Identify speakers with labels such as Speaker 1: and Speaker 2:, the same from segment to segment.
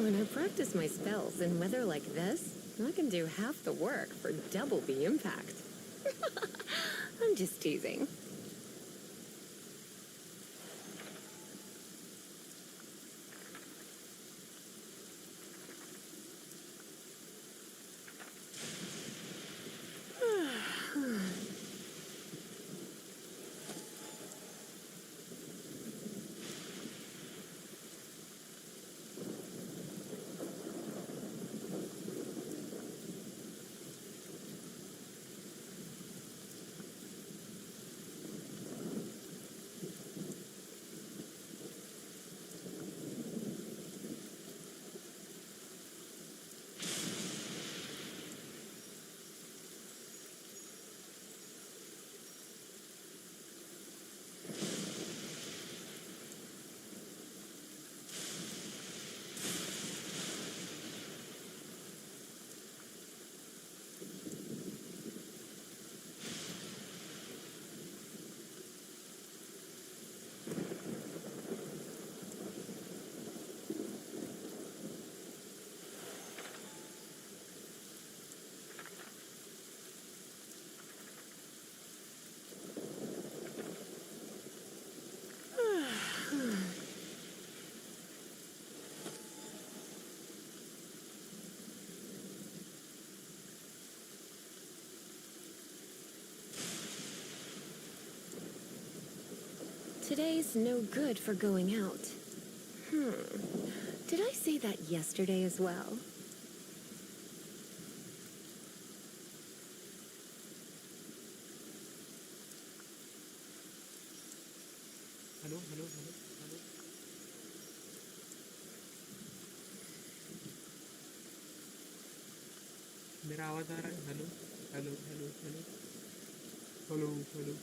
Speaker 1: When I practice my spells in weather like this, I can do half the work for double the impact. I'm just teasing. Today's no good for going out. Did I say that yesterday as well?
Speaker 2: Hello hello hello hello मेरा आवाज आ रहा है hello hello hello hello hello hello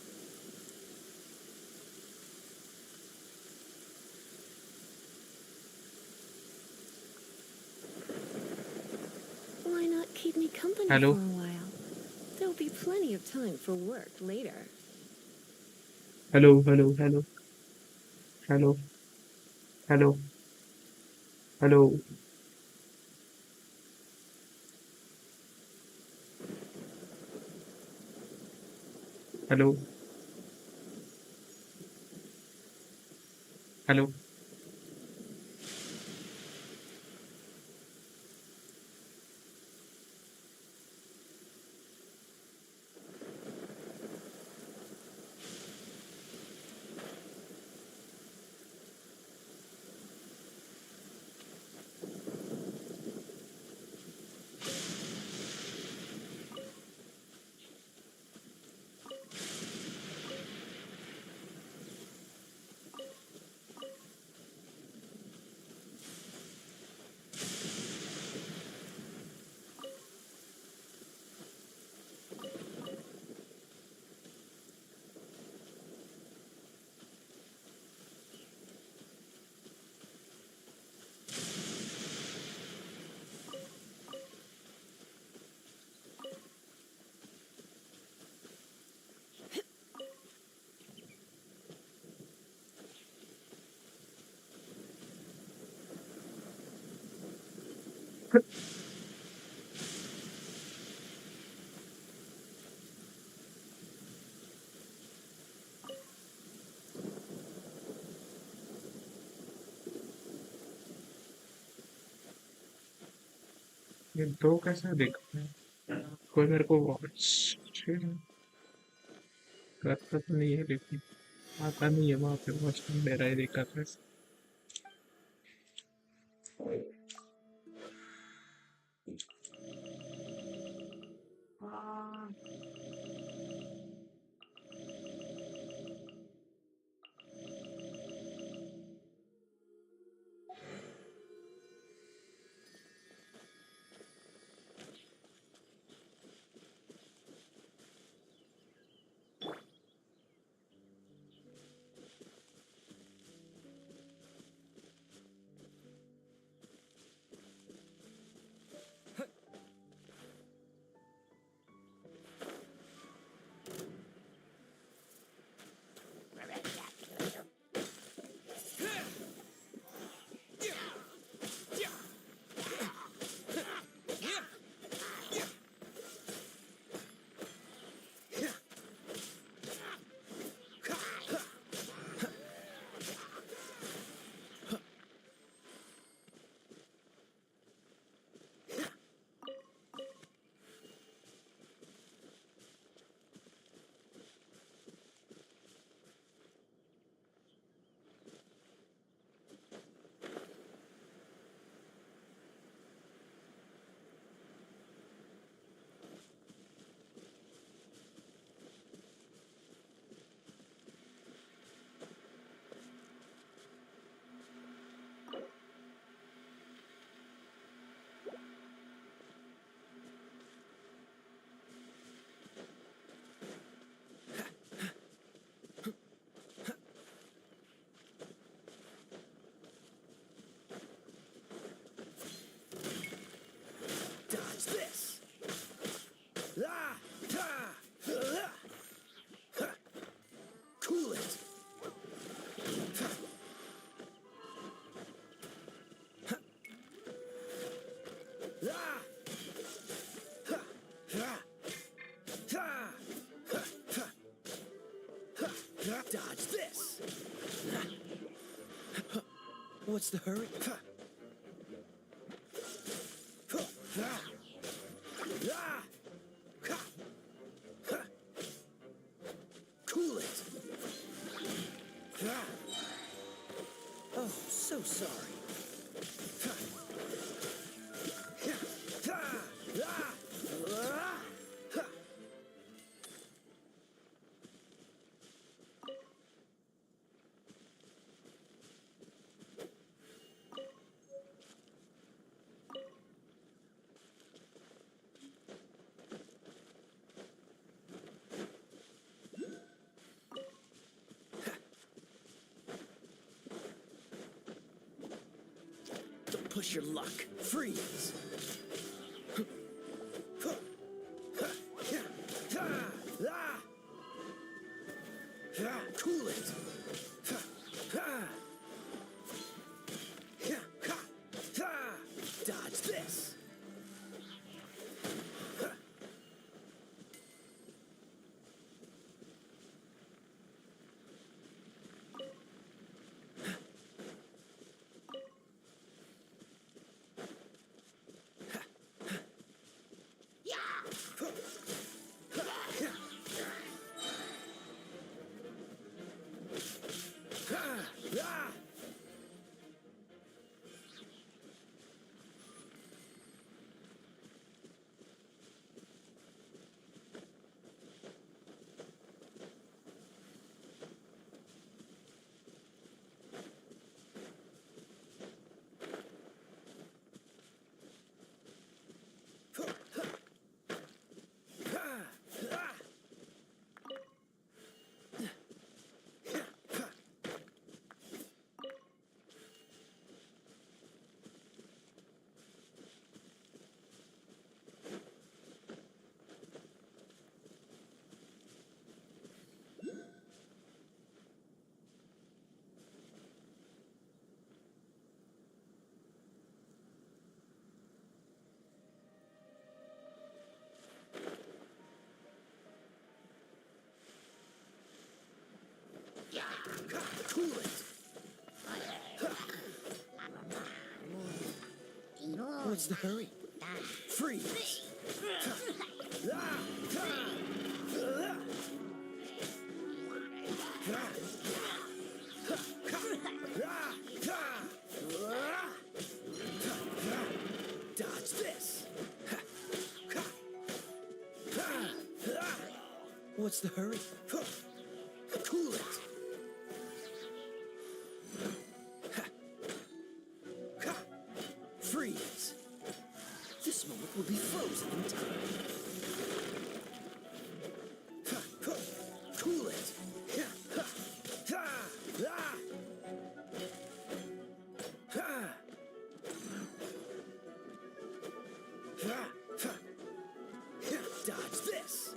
Speaker 1: Why not keep me company
Speaker 2: hello
Speaker 1: for a while? There'll be plenty of time for work later.
Speaker 2: Hello hello hello hello hello hello hello hello ये दो कैसे दिखता है कोई मेरे को watch करता तो नहीं है लेकिन आता नहीं है वहाँ पे वॉच मेरा ही देखा था
Speaker 3: Dodge this! What's the hurry? Cool it! Oh, so sorry. Don't push your luck. Freeze! Cool it! Dodge this! Cool it! What's the hurry? Freeze! Dodge this! What's the hurry? Cool it! Freeze! This moment will be frozen in time. Cool it! Dodge this!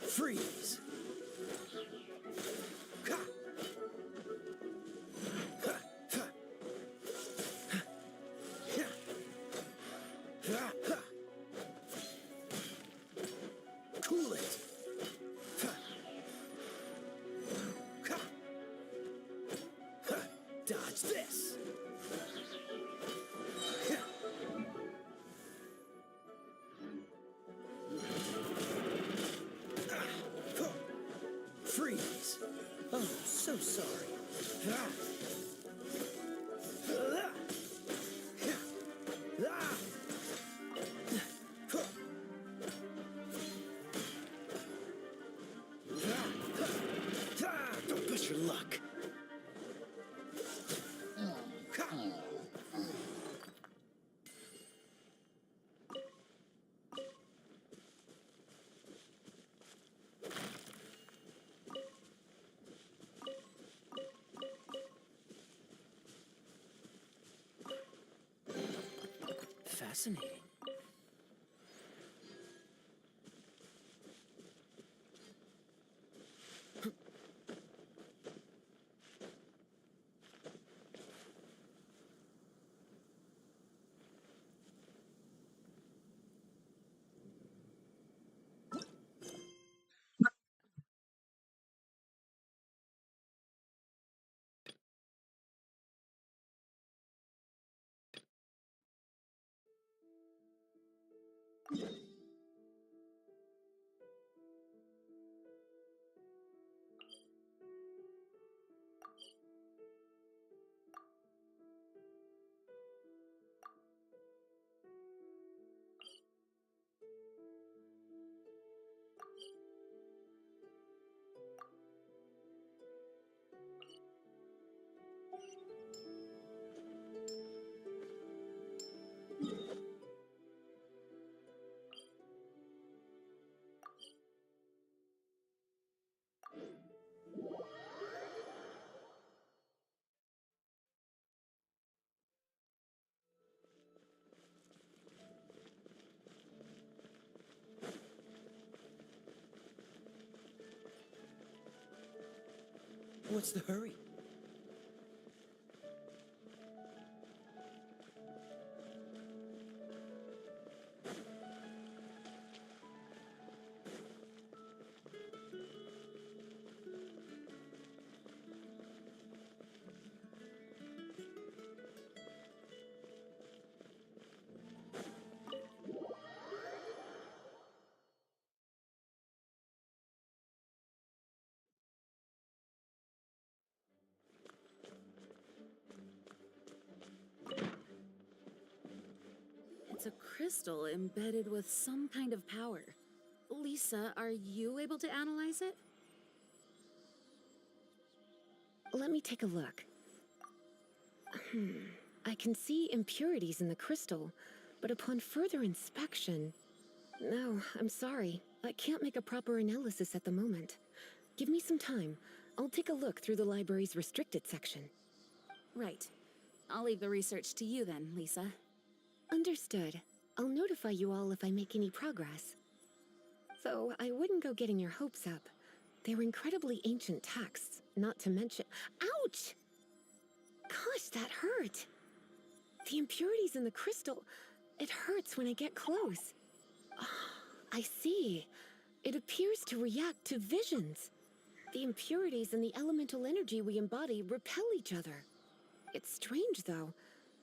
Speaker 3: Freeze! Cool it! Dodge this! Freeze! Oh, so sorry. Don't push your luck. Fascinating. What's the hurry?
Speaker 4: It's a crystal embedded with some kind of power. Lisa, are you able to analyze it?
Speaker 1: Let me take a look. I can see impurities in the crystal, but upon further inspection... No, I'm sorry. I can't make a proper analysis at the moment. Give me some time. I'll take a look through the library's restricted section.
Speaker 4: Right. I'll leave the research to you then, Lisa.
Speaker 1: Understood. I'll notify you all if I make any progress. Though I wouldn't go getting your hopes up. They're incredibly ancient texts, not to mention... Ouch! Gosh, that hurt! The impurities in the crystal... It hurts when I get close. I see. It appears to react to visions. The impurities and the elemental energy we embody repel each other. It's strange, though.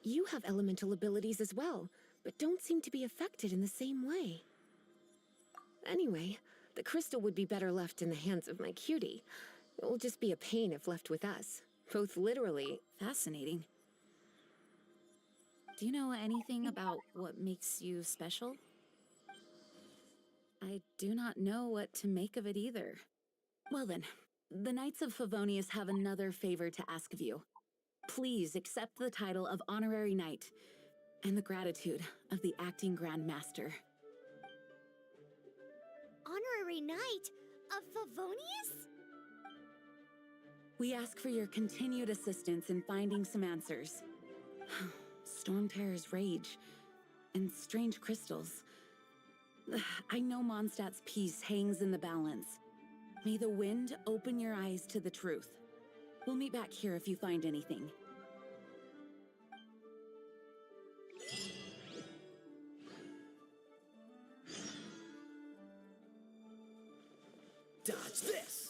Speaker 1: You have elemental abilities as well, but don't seem to be affected in the same way. Anyway, the crystal would be better left in the hands of my cutie. It will just be a pain if left with us, both literally...
Speaker 4: Fascinating. Do you know anything about what makes you special? I do not know what to make of it either. Well then, the Knights of Favonius have another favor to ask of you. Please accept the title of Honorary Knight and the gratitude of the Acting Grand Master.
Speaker 5: Honorary Knight of Favonius?
Speaker 4: We ask for your continued assistance in finding some answers. Storm Terror's rage and strange crystals. I know Mondstadt's peace hangs in the balance. May the wind open your eyes to the truth. We'll meet back here if you find anything.
Speaker 3: Dodge this!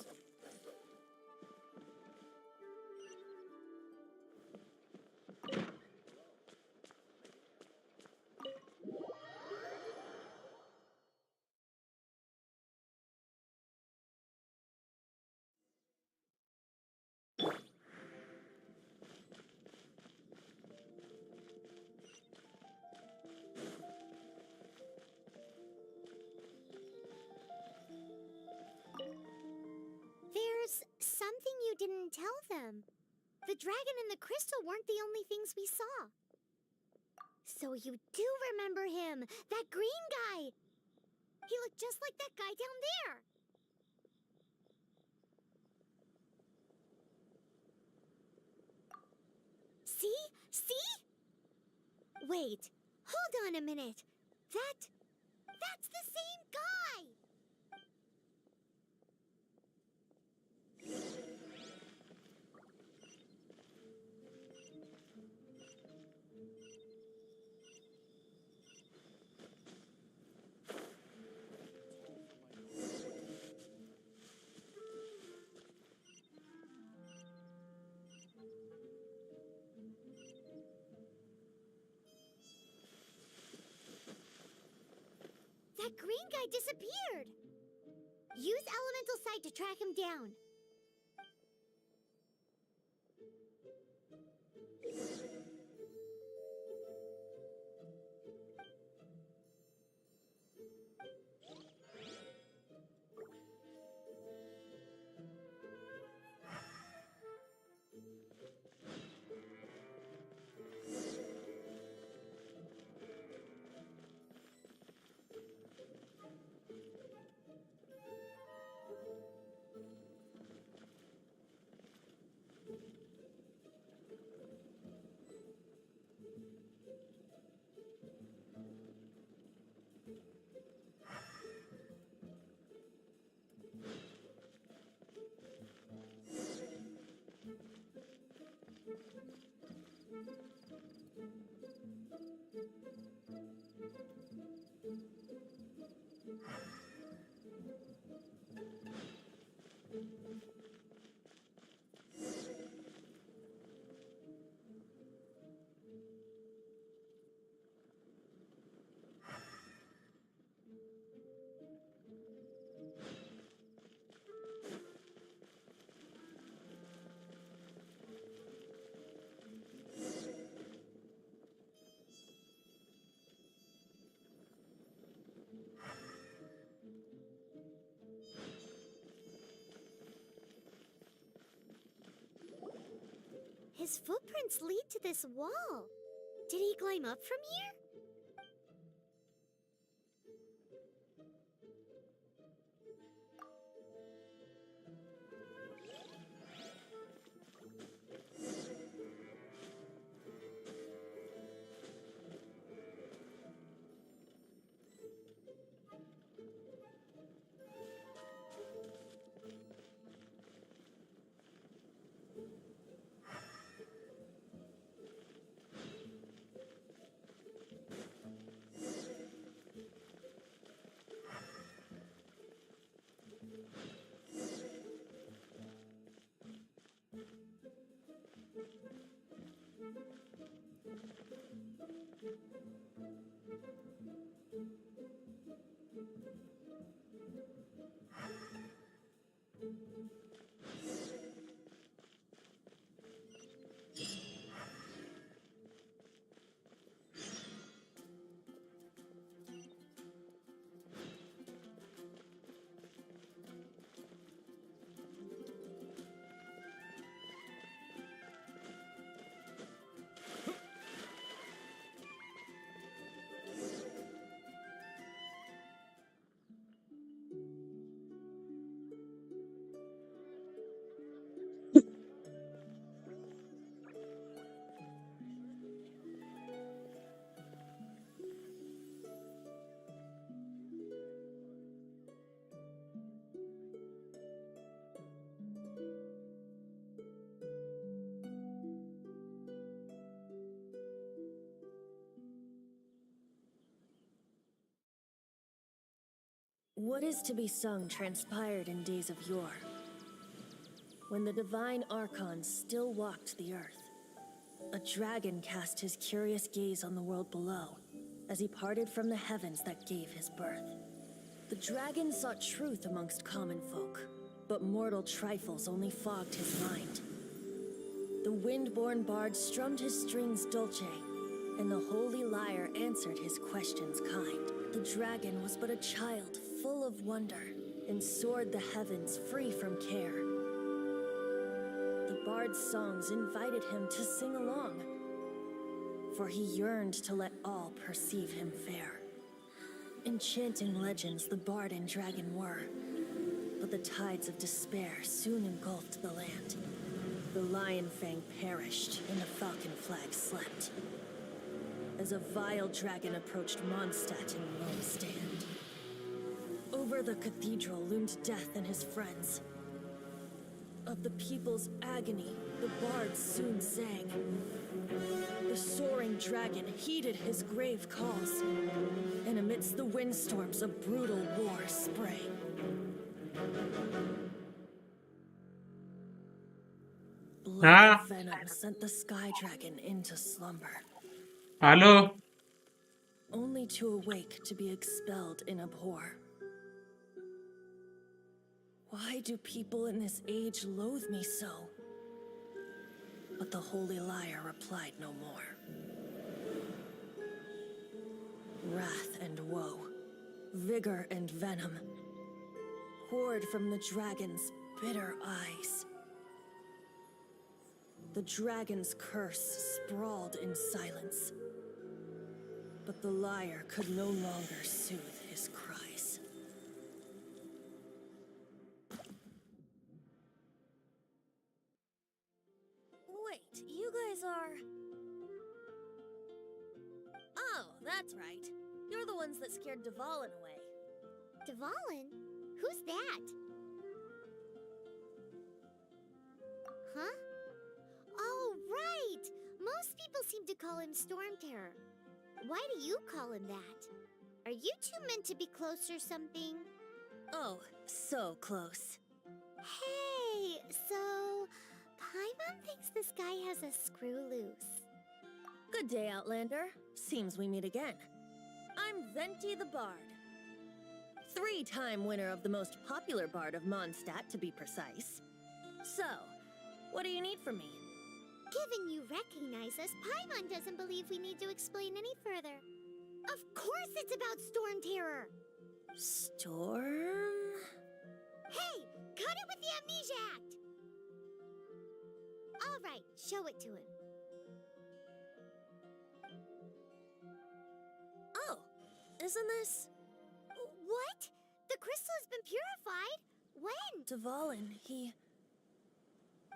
Speaker 5: There's something you didn't tell them. The dragon and the crystal weren't the only things we saw. So you do remember him, that green guy. He looked just like that guy down there. See? See? Wait, hold on a minute. That's the same guy! That green guy disappeared! Use Elemental Sight to track him down. His footprints lead to this wall. Did he climb up from here?
Speaker 6: What is to be sung transpired in days of yore, when the divine archons still walked the earth. A dragon cast his curious gaze on the world below, as he parted from the heavens that gave his birth. The dragon sought truth amongst common folk, but mortal trifles only fogged his mind. The wind-born bard strummed his strings dulce, and the holy lyre answered his questions kind. The dragon was but a child full of wonder, and soared the heavens free from care. The bard's songs invited him to sing along, for he yearned to let all perceive him fair. Enchanting legends the bard and dragon were, but the tides of despair soon engulfed the land. The lion fang perished, and the falcon flag slept, as a vile dragon approached Mondstadt in lone stand. Over the cathedral loomed death and his friends. Of the people's agony, the bards soon sang. The soaring dragon heeded his grave calls, and amidst the windstorms a brutal war sprang. Blood and venom sent the sky dragon into slumber,
Speaker 2: Halo.
Speaker 6: only to awake to be expelled in abhor. Why do people in this age loathe me so? But the holy lyre replied no more. Wrath and woe, vigor and venom, poured from the dragon's bitter eyes. The dragon's curse sprawled in silence, but the lyre could no longer soothe his cries.
Speaker 7: Wait, you guys are... Oh, that's right. You're the ones that scared Dvalin away.
Speaker 5: Dvalin? Who's that? Huh? Oh, right! Most people to call him Storm Terror. Why do you call him that? Are you two meant to be close or something?
Speaker 6: Oh, so close.
Speaker 5: Hey, so Paimon thinks this guy has a screw loose.
Speaker 6: Good day, Outlander. Seems we meet again. I'm Venti the Bard. 3-time winner of the most popular bard of Mondstadt, to be precise. So, what do you need from me?
Speaker 5: Given you recognize us, Paimon doesn't believe we need to explain any further. Of course it's about Storm Terror!
Speaker 6: Storm?
Speaker 5: Hey, cut it with the Amnesia Act! Alright, show it to him.
Speaker 6: Oh, isn't this...
Speaker 5: What? The crystal has been purified? When?
Speaker 6: Dvalin,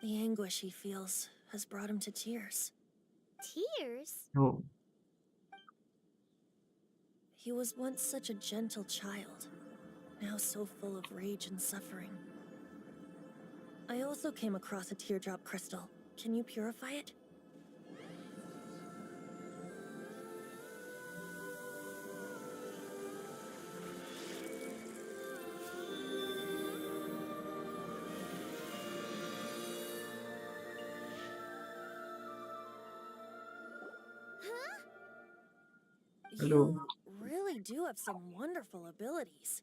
Speaker 6: the anguish he feels has brought him to tears.
Speaker 5: Tears?
Speaker 2: Oh,
Speaker 6: He was once such a gentle child, now so full of rage and suffering. I also came across a teardrop crystal. Can you purify it?
Speaker 5: Huh?
Speaker 2: Hello.
Speaker 6: You really do have some wonderful abilities.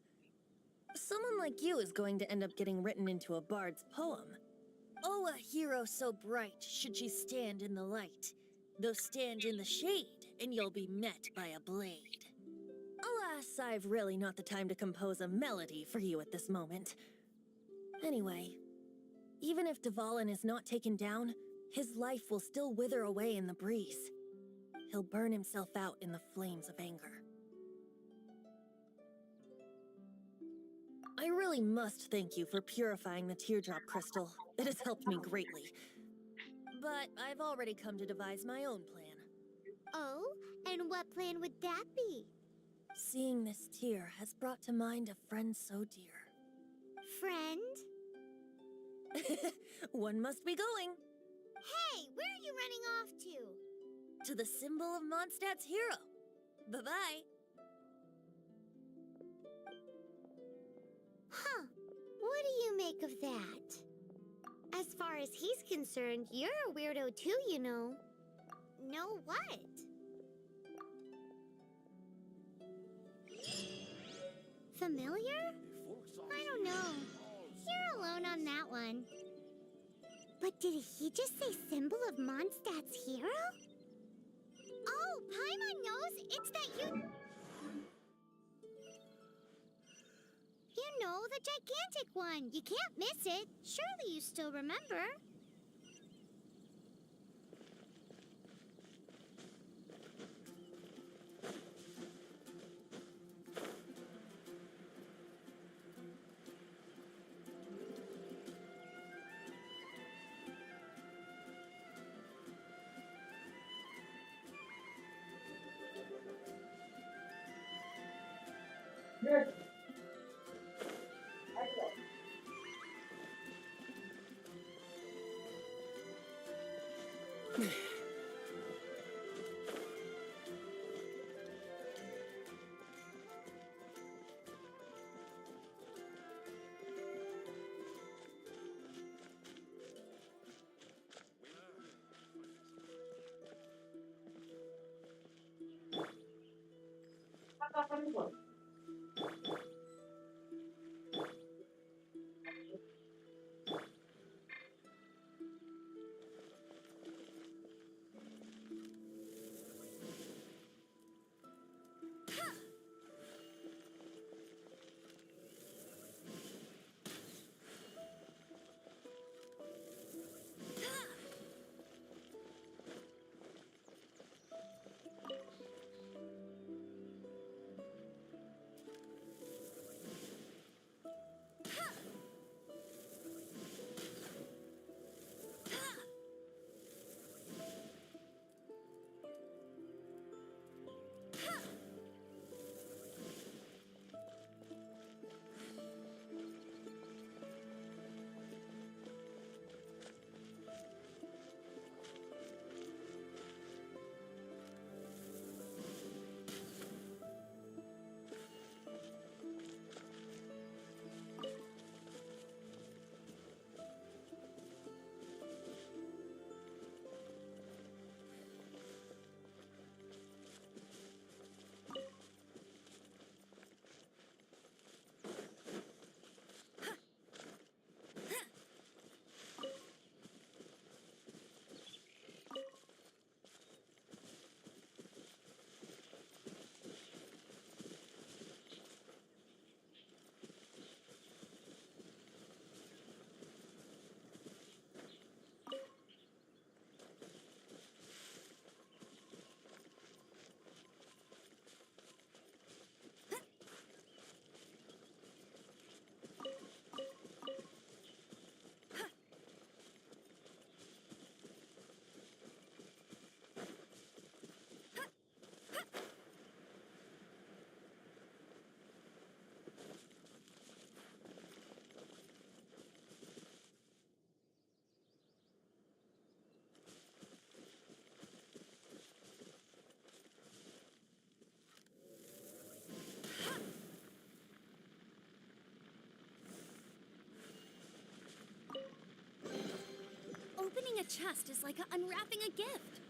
Speaker 6: Someone like you is going to end up getting written into a bard's poem. Oh, a hero so bright should she stand in the light. Though stand in the shade, and you'll be met by a blade. Alas, I've really not the time to compose a melody for you at this moment. Anyway, even if Dvalin is not taken down, his life will still wither away in the breeze. He'll burn himself out in the flames of anger. I really must thank you for purifying the teardrop crystal. It has helped me greatly. But I've already come to devise my own plan.
Speaker 5: Oh, and what plan would that be?
Speaker 6: Seeing this tear has brought to mind a friend so dear.
Speaker 5: Friend?
Speaker 6: One must be going.
Speaker 5: Hey, where are you running off to?
Speaker 6: To the symbol of Mondstadt's hero. Bye-bye.
Speaker 5: Huh. What do you make of that? As far as he's concerned, you're a weirdo too, you know. Know what? Familiar? I don't know. You're alone on that one. But did he just say symbol of Mondstadt's hero? Oh, Paimon knows it's that you... You know, the gigantic one. You can't miss it. Surely you still remember.
Speaker 7: chest is like unwrapping a gift.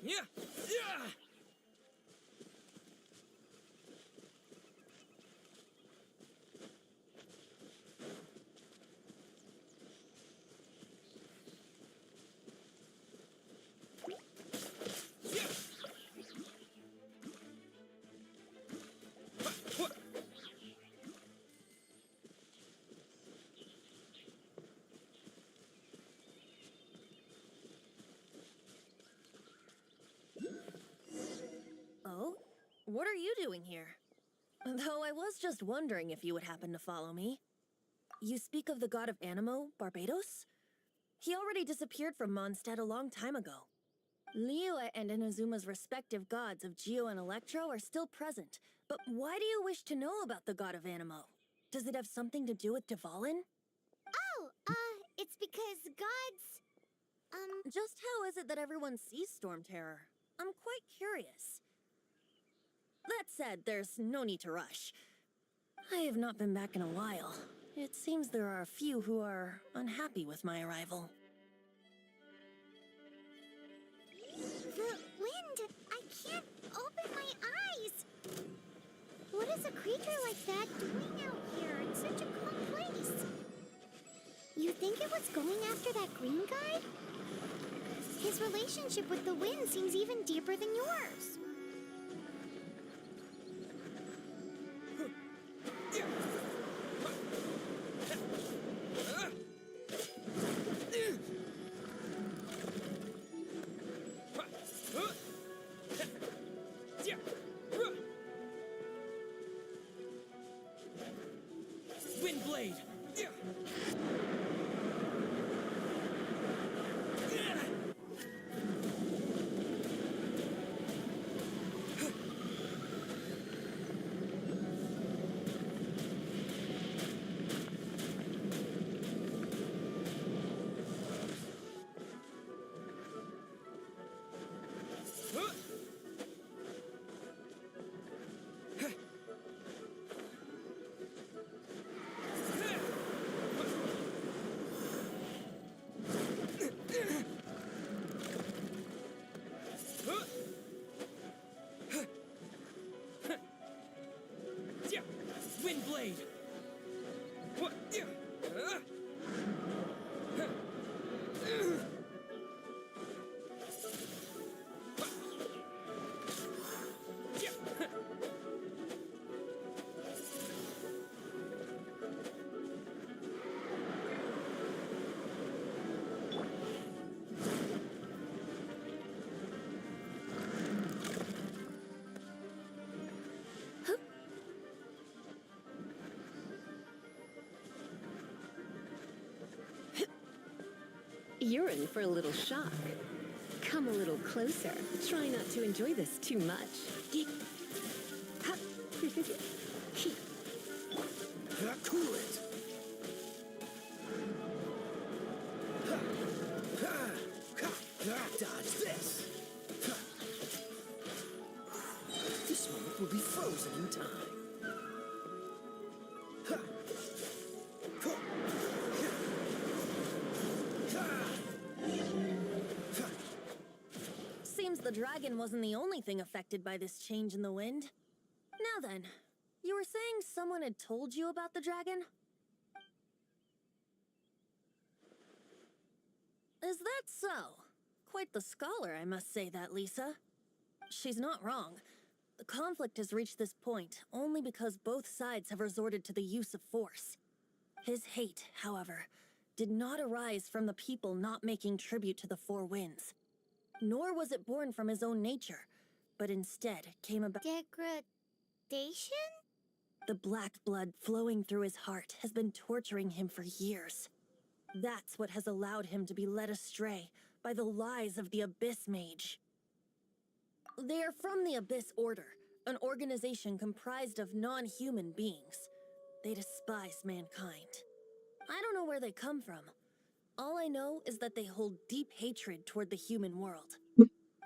Speaker 3: Yeah! Yeah!
Speaker 6: Oh? What are you doing here? Though I was just wondering if you would happen to follow me. You speak of the god of Animo, Barbados? He already disappeared from Mondstadt a long time ago. Liyue and Inazuma's respective gods of Geo and Electro are still present, but why do you wish to know about the god of Animo? Does it have something to do with Dvalin?
Speaker 5: Oh, it's because gods.
Speaker 6: Just how is it that everyone sees Storm Terror? I'm quite curious. That said, there's no need to rush. I have not been back in a while. It seems there are a few who are unhappy with my arrival.
Speaker 5: The wind! I can't open my eyes! What is a creature like that doing out here in such a calm place? You think it was going after that green guy? His relationship with the wind seems even deeper than yours.
Speaker 3: Windblade! Windblade! What?
Speaker 1: You're in for a little shock. Come a little closer. Try not to enjoy this too much. Ha.
Speaker 3: Cool it! Dodge this! will be frozen in time.
Speaker 7: Seems the dragon wasn't the only thing affected by this change in the wind. Now then, you were saying someone had told you about the dragon? Is that so? Quite the scholar, I must say that, Lisa. She's not wrong. The conflict has reached this point only because both sides have resorted to the use of force. His hate, however, did not arise from the people not making tribute to the Four Winds. Nor was it born from his own nature, but instead came about.
Speaker 5: Degradation?
Speaker 7: The black blood flowing through his heart has been torturing him for years. That's what has allowed him to be led astray by the lies of the Abyss Mage. They are from the Abyss Order, an organization comprised of non-human beings. They despise mankind. I don't know where they come from. All I know is that they hold deep hatred toward the human world.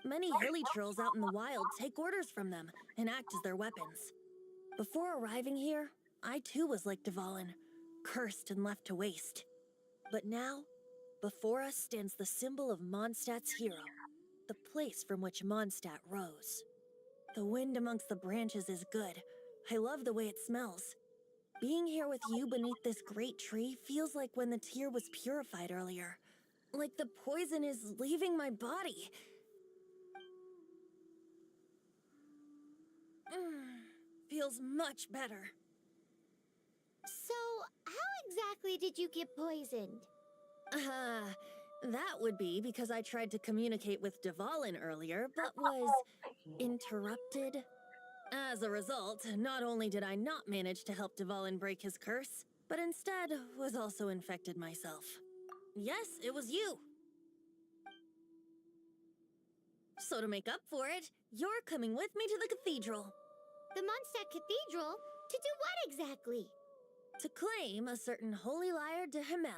Speaker 7: Many hilly trolls out in the wild take orders from them and act as their weapons. Before arriving here, I too was like Dvalin, cursed and left to waste. But now, before us stands the symbol of Mondstadt's hero, the place from which Mondstadt rose. The wind amongst the branches is good. I love the way it smells. Being here with you beneath this great tree feels like when the tear was purified earlier. Like the poison is leaving my body. Feels much better.
Speaker 5: So, how exactly did you get poisoned?
Speaker 7: That would be because I tried to communicate with Dvalin earlier, but was interrupted. As a result, not only did I not manage to help Dvalin break his curse, but instead was also infected myself. Yes, it was you. So to make up for it, you're coming with me to the cathedral.
Speaker 5: The Mondstadt Cathedral? To do what exactly?
Speaker 7: To claim a certain holy lyre de Himmel.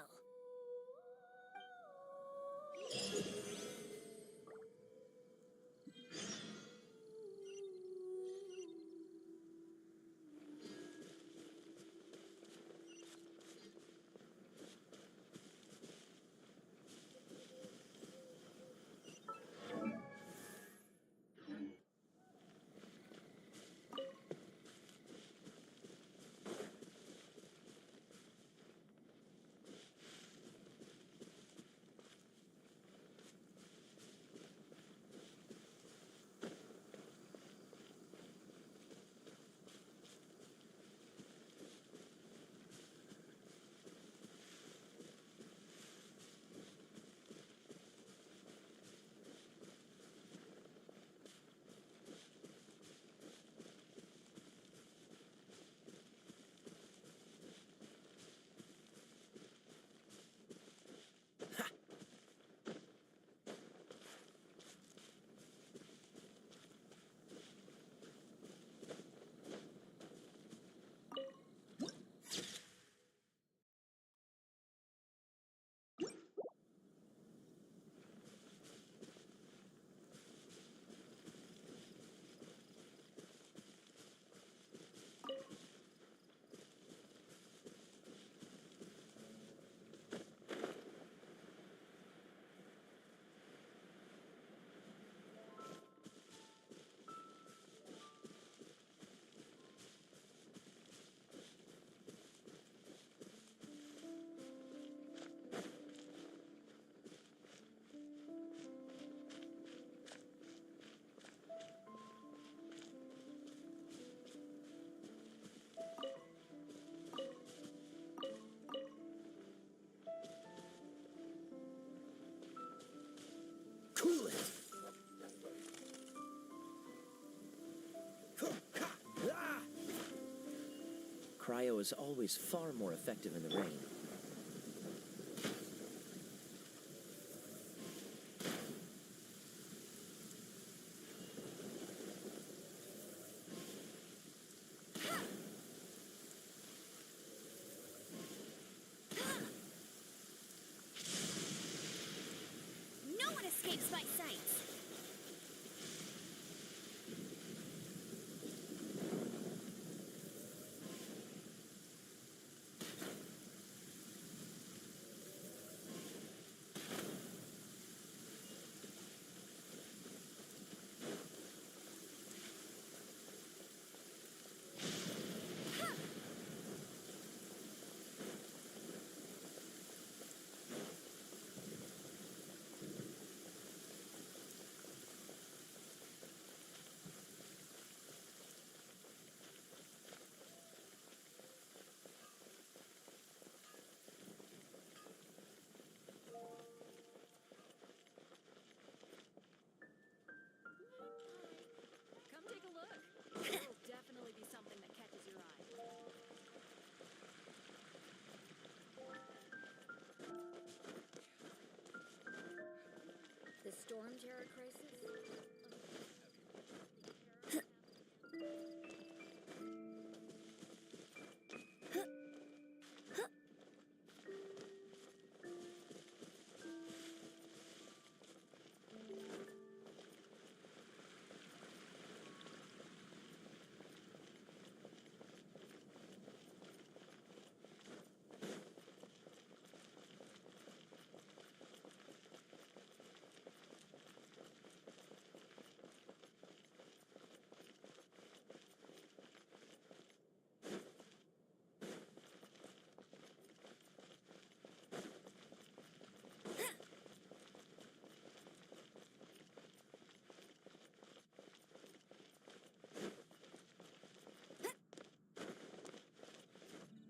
Speaker 3: Cool it! Cryo is always far more effective in the rain.
Speaker 5: No one escapes my sight! The Storm Terror crisis?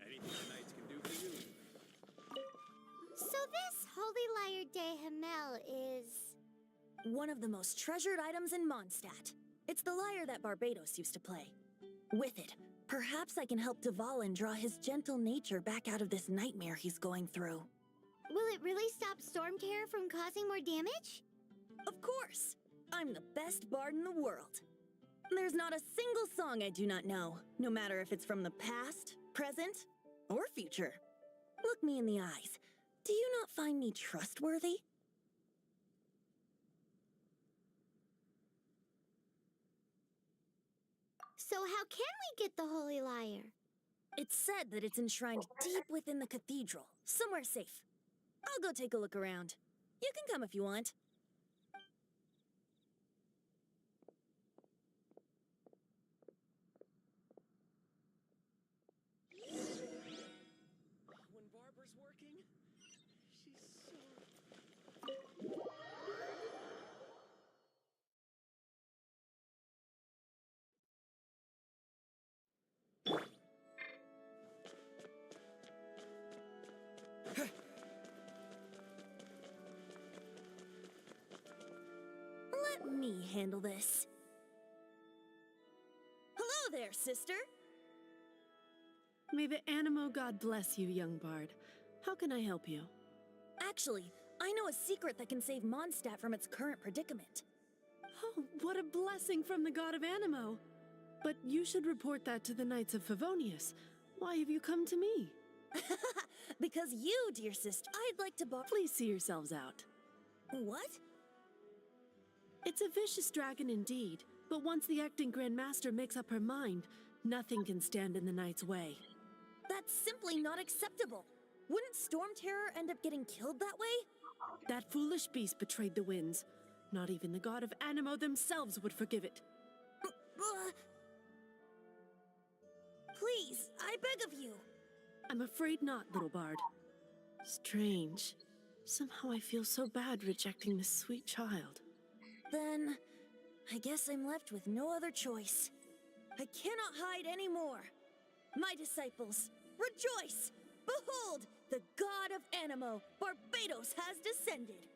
Speaker 3: Anything the knights can do for you.
Speaker 5: So this Holy Lyre de Himmel is...
Speaker 6: One of the most treasured items in Mondstadt. It's the lyre that Barbados used to play. With it, perhaps I can help Dvalin draw his gentle nature back out of this nightmare he's going through.
Speaker 5: Will it really stop Storm Terror from causing more damage?
Speaker 6: Of course! I'm the best bard in the world. There's not a single song I do not know, no matter if it's from the past, present, or future. Look me in the eyes. Do you not find me trustworthy?
Speaker 5: So how can we get the Holy Lyre?
Speaker 6: It's said that it's enshrined deep within the cathedral, somewhere safe. I'll go take a look around. You can come if you want.
Speaker 3: When Barbara's working, she's so...
Speaker 6: Let me handle this. Hello there, sister.
Speaker 8: May the Animo God bless you, young bard. How can I help you?
Speaker 6: Actually, I know a secret that can save Mondstadt from its current predicament.
Speaker 8: Oh, what a blessing from the god of Animo! But you should report that to the Knights of Favonius. Why have you come to me?
Speaker 6: Because you, dear sister, I'd like to
Speaker 8: Please see yourselves out.
Speaker 6: What?
Speaker 8: It's a vicious dragon indeed, but once the acting Grand Master makes up her mind, nothing can stand in the Knight's way.
Speaker 6: That's simply not acceptable. Wouldn't Storm Terror end up getting killed that way?
Speaker 8: That foolish beast betrayed the winds. Not even the god of Animo themselves would forgive it.
Speaker 6: Please, I beg of you.
Speaker 8: I'm afraid not, little bard. Strange. Somehow I feel so bad rejecting this sweet child.
Speaker 6: Then, I guess I'm left with no other choice. I cannot hide anymore. My disciples, rejoice! Behold, the god of Animo, Barbados, has descended.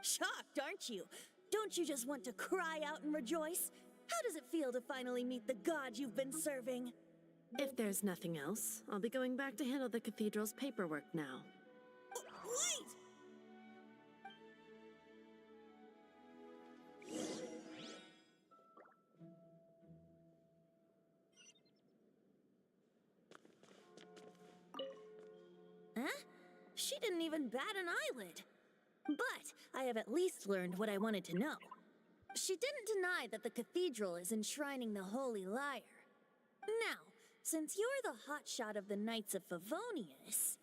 Speaker 6: Shocked, aren't you? Don't you just want to cry out and rejoice? How does it feel to finally meet the god you've been serving?
Speaker 8: If there's nothing else, I'll be going back to handle the cathedral's paperwork now.
Speaker 6: Wait! Huh? She didn't even bat an eyelid. But I have at least learned what I wanted to know. She didn't deny that the cathedral is enshrining the Holy Lyre. Now, since you're the hotshot of the Knights of Favonius,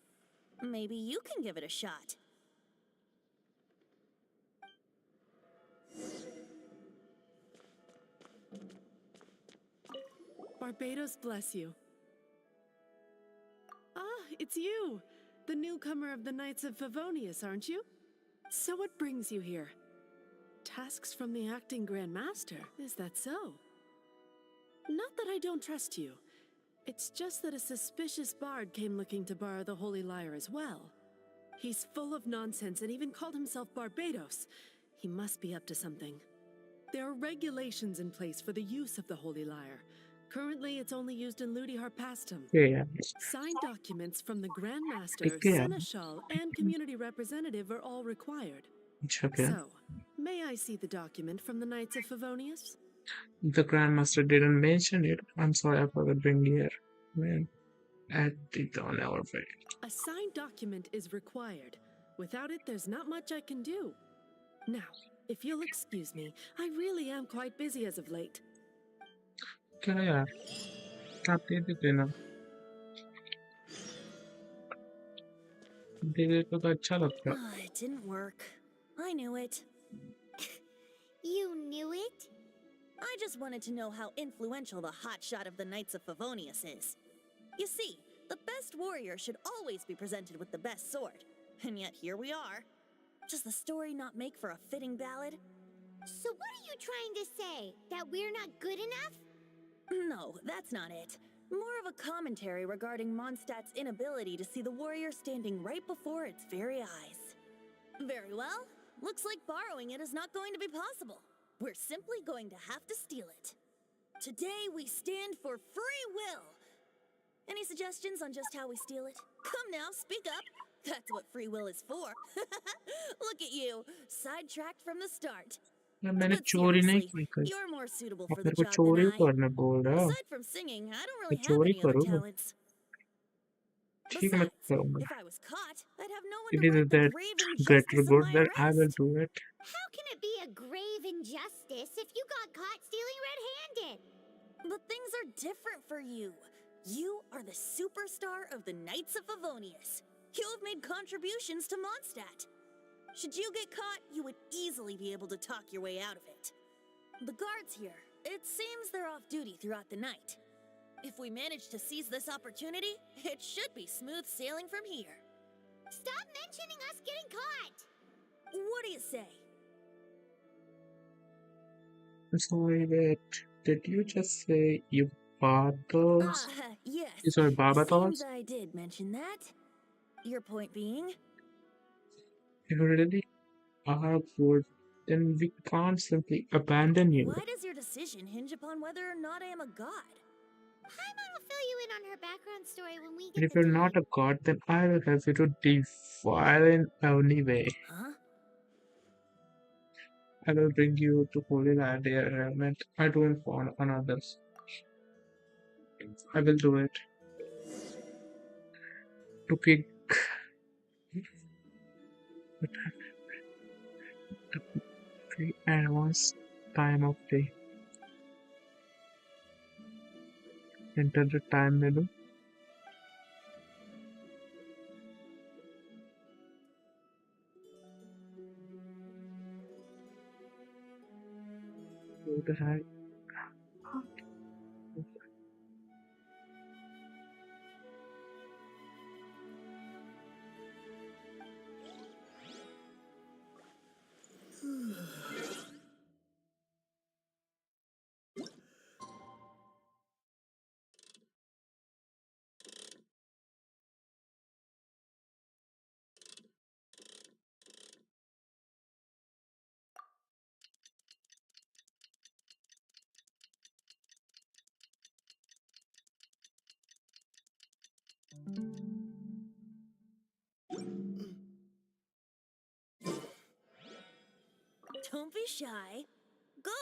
Speaker 6: maybe you can give it a shot.
Speaker 8: Barbados bless you. Ah, it's you! The newcomer of the Knights of Favonius, aren't you? So what brings you here? Tasks from the acting Grand Master, is that so? Not that I don't trust you. It's just that a suspicious bard came looking to borrow the Holy Lyre as well. He's full of nonsense and even called himself Barbados. He must be up to something. There are regulations in place for the use of the Holy Lyre. Currently, it's only used in Ludi Harpastum.
Speaker 2: Yeah.
Speaker 8: Signed documents from the Grand Master,
Speaker 2: Yeah.
Speaker 8: Seneschal, and community representative are all required.
Speaker 2: अच्छा क्या?
Speaker 8: So, may I see the document from the Knights of Favonius?
Speaker 2: The Grandmaster didn't mention it. I'm sorry, I forgot bring here. Man, add it on our way.
Speaker 8: A signed document is required. Without it, there's not much I can do. Now, if you'll excuse me, I really am quite busy as of late.
Speaker 2: क्या यार? आप दे देते ना? दे देते तो अच्छा लगता.
Speaker 6: It didn't work. I knew it.
Speaker 5: You knew it?
Speaker 6: I just wanted to know how influential the hotshot of the Knights of Favonius is. You see, the best warrior should always be presented with the best sword. And yet here we are. Does the story not make for a fitting ballad?
Speaker 5: So what are you trying to say? That we're not good enough?
Speaker 6: No, that's not it. More of a commentary regarding Mondstadt's inability to see the warrior standing right before its very eyes. Very well. Looks like borrowing it is not going to be possible. We're simply going to have to steal it. Today we stand for free will. Any suggestions on just how we steal it? Come now, speak up. That's what free will is for. Look at you, sidetracked from the start.
Speaker 2: यार मैंने
Speaker 6: But
Speaker 2: चोरी नहीं
Speaker 6: seriously,
Speaker 2: की कहीं.
Speaker 6: you're more suitable
Speaker 2: आप
Speaker 6: for the
Speaker 2: मेरे को
Speaker 6: job
Speaker 2: चोरी
Speaker 6: than I.
Speaker 2: करने बोल रहे हो?
Speaker 6: Aside from singing, I don't
Speaker 2: तो
Speaker 6: really have
Speaker 2: चोरी
Speaker 6: any other
Speaker 2: करो.
Speaker 6: talents.
Speaker 2: ठीक है मैं
Speaker 6: Besides,
Speaker 2: करूँगा.
Speaker 6: if I was caught, I'd have no one
Speaker 2: It
Speaker 6: to
Speaker 2: is
Speaker 6: write the
Speaker 2: that
Speaker 6: grave
Speaker 2: greater
Speaker 6: injustice of
Speaker 2: good
Speaker 6: my
Speaker 2: that I will
Speaker 6: arrest.
Speaker 2: do it.
Speaker 5: How can it be a grave injustice if you got caught stealing red-handed?
Speaker 6: But things are different for you. You are the superstar of the Knights of Favonius. You have made contributions to Mondstadt. Should you get caught, you would easily be able to talk your way out of it. The guards here, it seems they're off duty throughout the night. If we manage to seize this opportunity, it should be smooth sailing from here.
Speaker 5: Stop mentioning us getting caught!
Speaker 6: What do you say?
Speaker 2: I'm sorry, wait. Did you just say you bought those?
Speaker 6: Yes.
Speaker 2: Sorry,
Speaker 6: Seems
Speaker 2: Barbatos?
Speaker 6: I did mention that. Your point being?
Speaker 2: If you really are good, then we can't simply abandon you.
Speaker 6: Why does your decision hinge upon whether or not I am a god?
Speaker 5: Paimon will fill you in on her background story when we
Speaker 2: And
Speaker 5: get
Speaker 2: if
Speaker 5: the
Speaker 2: you're
Speaker 5: time.
Speaker 2: not a god, then I will help you to defile in any way.
Speaker 6: Huh?
Speaker 2: I will bring you to Holy Land, dear Element. I don't want on others. I will do it. To pick the pre-advanced time of day. Enter the time menu. Go to high.
Speaker 6: Don't be shy. Go!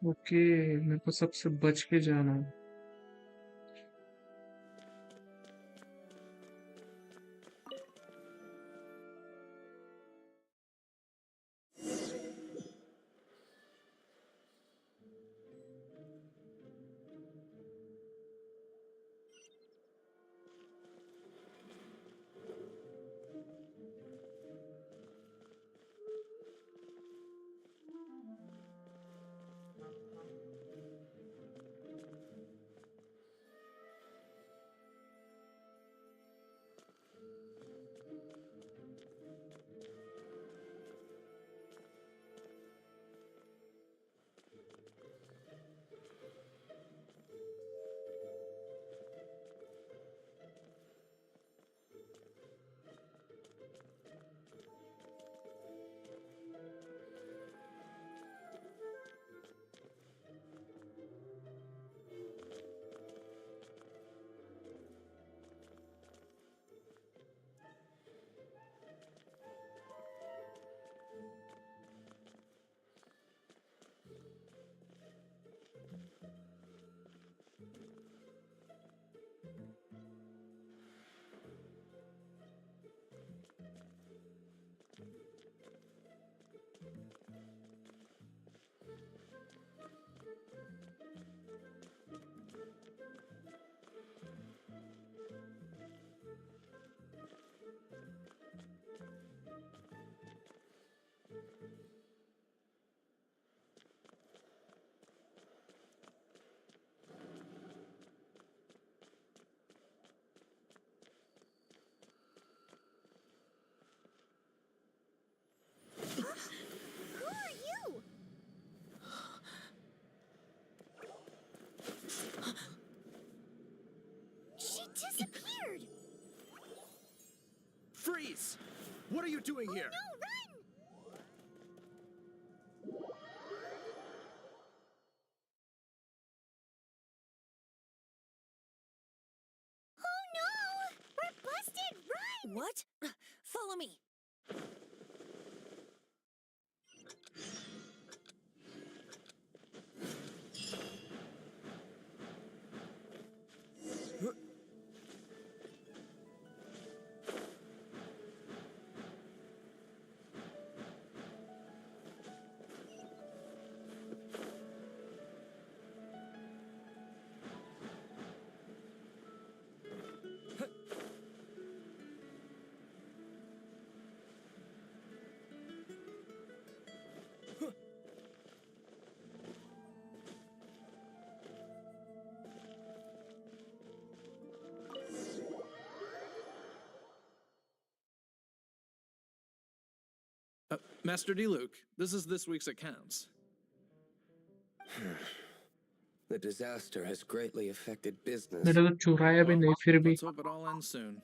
Speaker 2: Okay, मेरे को सबसे बच के जाना है.
Speaker 5: disappeared!
Speaker 3: Freeze! What are you doing here?
Speaker 5: No, run! Oh no! We're busted! Run!
Speaker 6: What? Follow me.
Speaker 9: Master D-Luke, this is this week's accounts.
Speaker 3: The disaster has greatly affected business.
Speaker 2: मैंने तो चुराया भी नहीं फिर भी.
Speaker 9: Let's hope it all ends soon.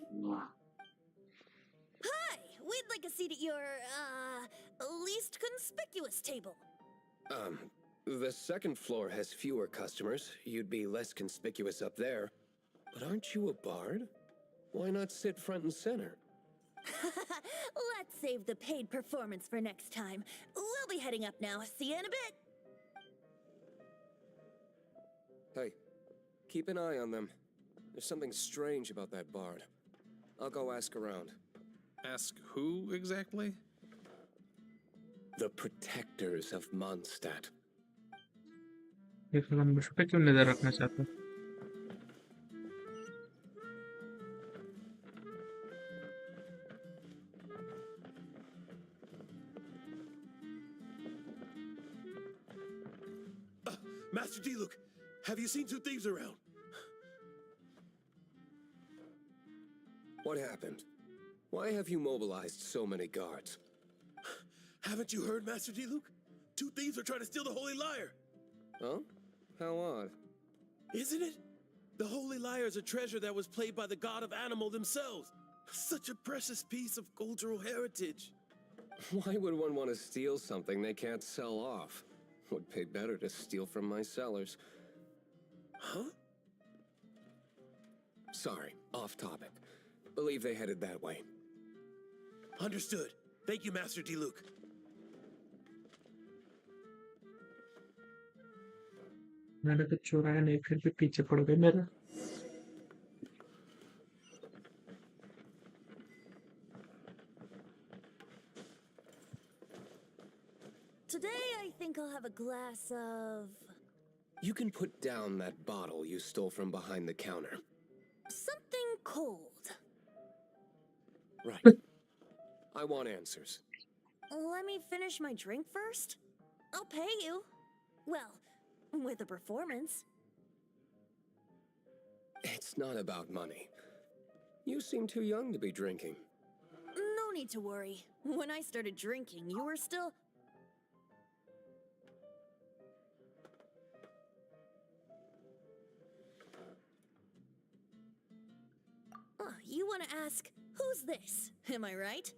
Speaker 6: Hi! We'd like a seat at your, least conspicuous table.
Speaker 3: The second floor has fewer customers. You'd be less conspicuous up there. But aren't you a bard? Why not sit front and center?
Speaker 6: Let's save the paid performance for next time. We'll be heading up now. See you in a bit.
Speaker 3: Hey, keep an eye on them. There's something strange about that bard. I'll go ask around.
Speaker 9: Ask who exactly?
Speaker 3: The protectors of Mondstadt.
Speaker 2: एक लंबे पे क्यों नजर रखना चाहते हो?
Speaker 10: Master D-Luke, have you seen two thieves around?
Speaker 3: What happened? Why have you mobilized so many guards?
Speaker 10: Haven't you heard, Master D-Luke? Two thieves are trying to steal the Holy Lyre.
Speaker 3: Huh? How odd.
Speaker 10: Isn't it? The Holy Lyre is a treasure that was played by the god of animal themselves. Such a precious piece of cultural heritage.
Speaker 3: Why would one want to steal something they can't sell off? Would pay better to steal from my sellers.
Speaker 10: Huh?
Speaker 3: Sorry, off topic. Believe they headed that way.
Speaker 10: Understood. Thank you, Master D-Luke.
Speaker 2: मैंने तो चुराया नहीं फिर भी पीछे पड़ गए मेरे.
Speaker 6: Today, I think I'll have a glass of...
Speaker 3: You can put down that bottle you stole from behind the counter.
Speaker 6: something cold.
Speaker 3: Right. I want answers.
Speaker 6: Let me finish my drink first. I'll pay you. Well, with a performance.
Speaker 3: It's not about money. You seem too young to be drinking.
Speaker 6: No need to worry. When I started drinking, you were still... You want to ask, who's this? Am I right?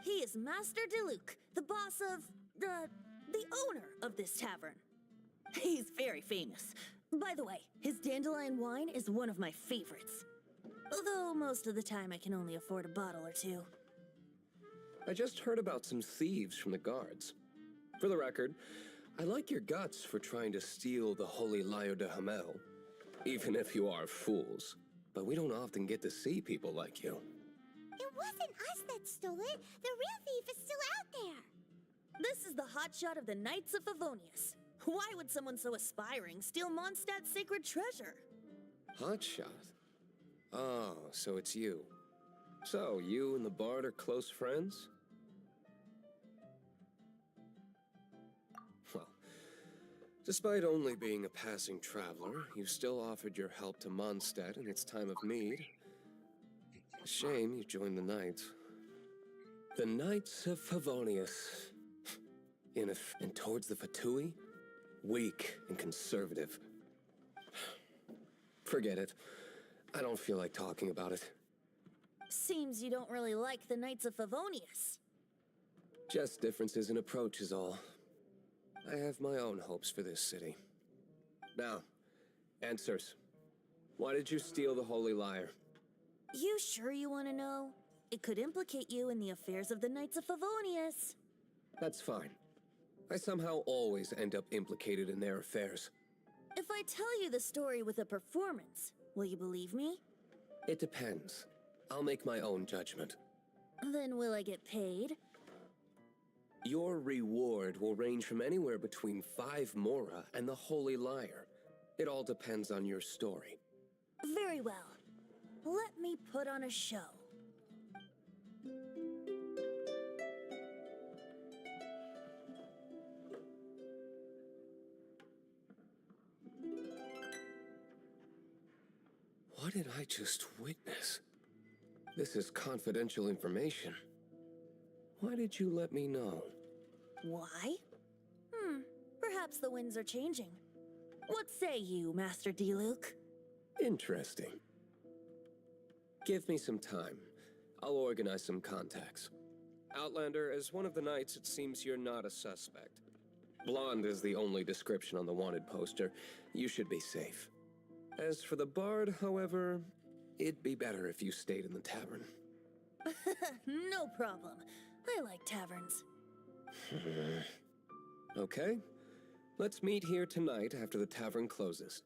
Speaker 6: He is Master D-Luke, the boss of... the owner of this tavern. He's very famous. By the way, his dandelion wine is one of my favorites. Although most of the time I can only afford a bottle or two.
Speaker 3: I just heard about some thieves from the guards. For the record, I like your guts for trying to steal the Holy Lyre de Hamel. Even if you are fools. But we don't often get to see people like you.
Speaker 5: It wasn't us that stole it. The real thief is still out there.
Speaker 6: This is the hotshot of the Knights of Favonius. Why would someone so aspiring steal Mondstadt's sacred treasure?
Speaker 3: Hotshot? Oh, so it's you. So, you and the bard are close friends? Well, despite only being a passing traveler, you still offered your help to Mondstadt in its time of need. A shame you joined the Knights. The Knights of Favonius. And towards the Fatui? Weak and conservative. Forget it. I don't feel like talking about it.
Speaker 6: Seems you don't really like the Knights of Favonius.
Speaker 3: Just differences in approach is all. I have my own hopes for this city. Now, answers. Why did you steal the Holy Lyre?
Speaker 6: You sure you want to know? It could implicate you in the affairs of the Knights of Favonius.
Speaker 3: That's fine. I somehow always end up implicated in their affairs.
Speaker 6: If I tell you the story with a performance, will you believe me?
Speaker 3: It depends. I'll make my own judgment.
Speaker 6: Then will I get paid?
Speaker 3: Your reward will range from anywhere between 5 Mora and the Holy Lyre. It all depends on your story.
Speaker 6: Very well. Let me put on a show.
Speaker 3: What did I just witness? This is confidential information. Why did you let me know?
Speaker 6: Why? Perhaps the winds are changing. What say you, Master D-Luke?
Speaker 3: Interesting. Give me some time. I'll organize some contacts. Outlander, as one of the knights, it seems you're not a suspect. Blonde is the only description on the wanted poster. You should be safe. As for the bard, however, it'd be better if you stayed in the tavern.
Speaker 6: No problem. I like taverns.
Speaker 3: Okay. Let's meet here tonight after the tavern closes.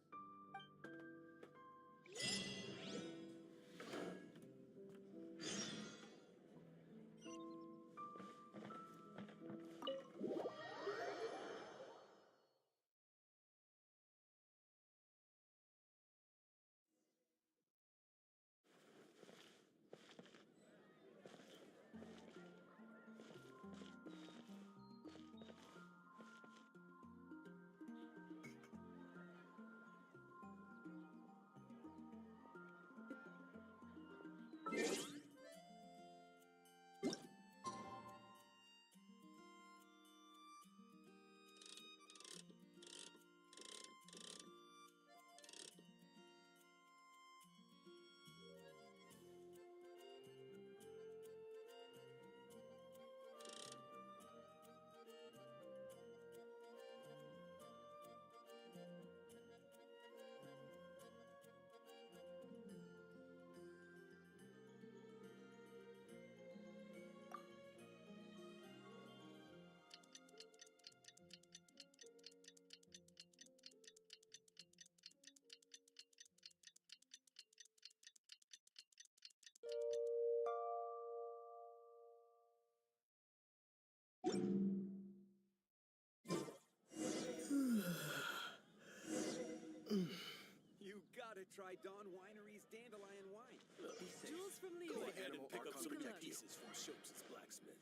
Speaker 11: You gotta try Dawn Winery's dandelion wine. Be safe.
Speaker 8: Jules from New
Speaker 10: Go
Speaker 8: York.
Speaker 10: ahead and pick up some of
Speaker 8: Take a
Speaker 10: your
Speaker 8: look.
Speaker 10: pieces from Schultz's blacksmith.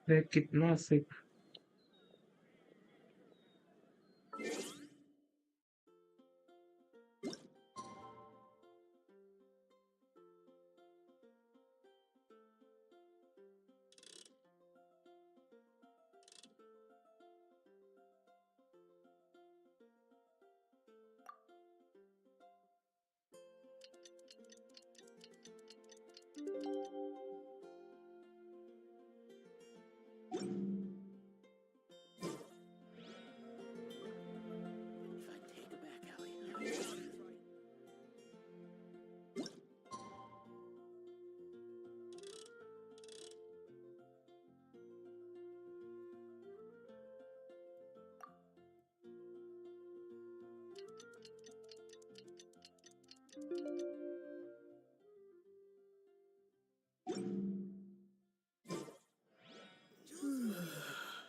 Speaker 2: अरे कितना सिक
Speaker 11: If I take a back alley.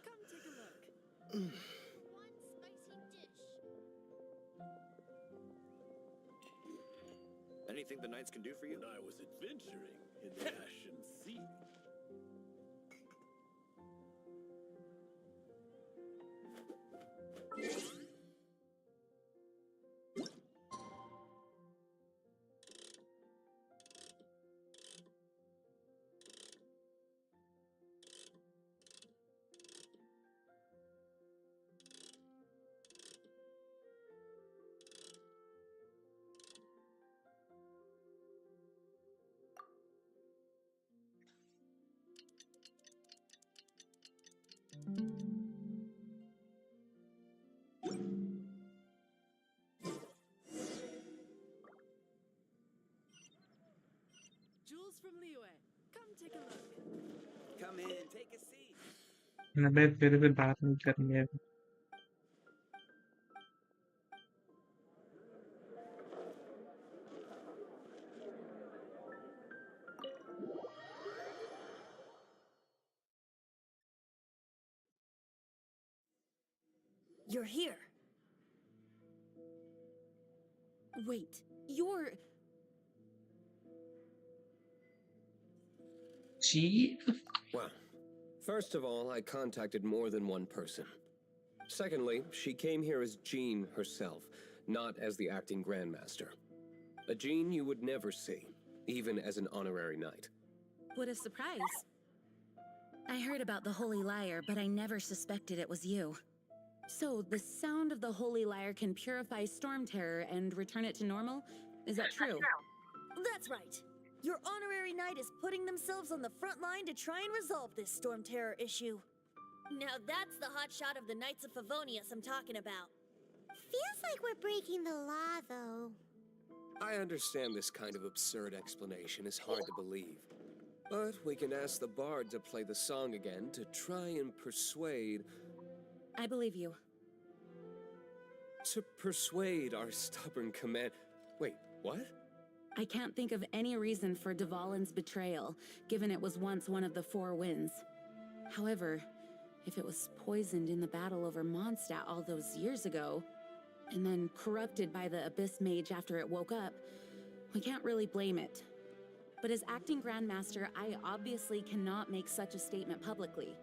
Speaker 8: Come take a look.
Speaker 5: One spicy dish.
Speaker 11: Anything the knights can do for you?
Speaker 10: When I was adventuring in the Ashen Sea.
Speaker 8: from Liyue. Come take a look.
Speaker 11: Come in, take a seat.
Speaker 2: मैं तेरे से बात नहीं करनी है.
Speaker 6: You're here.
Speaker 4: Wait, you're...
Speaker 2: She
Speaker 3: Well, first of all, I contacted more than one person. Secondly, she came here as Jean herself, not as the acting Grandmaster. A Jean you would never see, even as an honorary knight.
Speaker 4: What a surprise. I heard about the Holy Lyre, but I never suspected it was you. So, the sound of the Holy Lyre can purify Storm Terror and return it to normal? Is that true?
Speaker 6: That's right. Your honorary knight is putting themselves on the front line to try and resolve this Storm Terror issue. Now that's the hotshot of the Knights of Favonius I'm talking about.
Speaker 5: Feels like we're breaking the law, though.
Speaker 3: I understand this kind of absurd explanation is hard to believe. But we can ask the bard to play the song again to try and persuade...
Speaker 4: I believe you.
Speaker 3: To persuade our stubborn command... Wait, what?
Speaker 4: I can't think of any reason for Dvalin's betrayal, given it was once one of the Four Winds. However, if it was poisoned in the battle over Mondstadt all those years ago, and then corrupted by the Abyss Mage after it woke up, we can't really blame it. But as acting Grandmaster, I obviously cannot make such a statement publicly.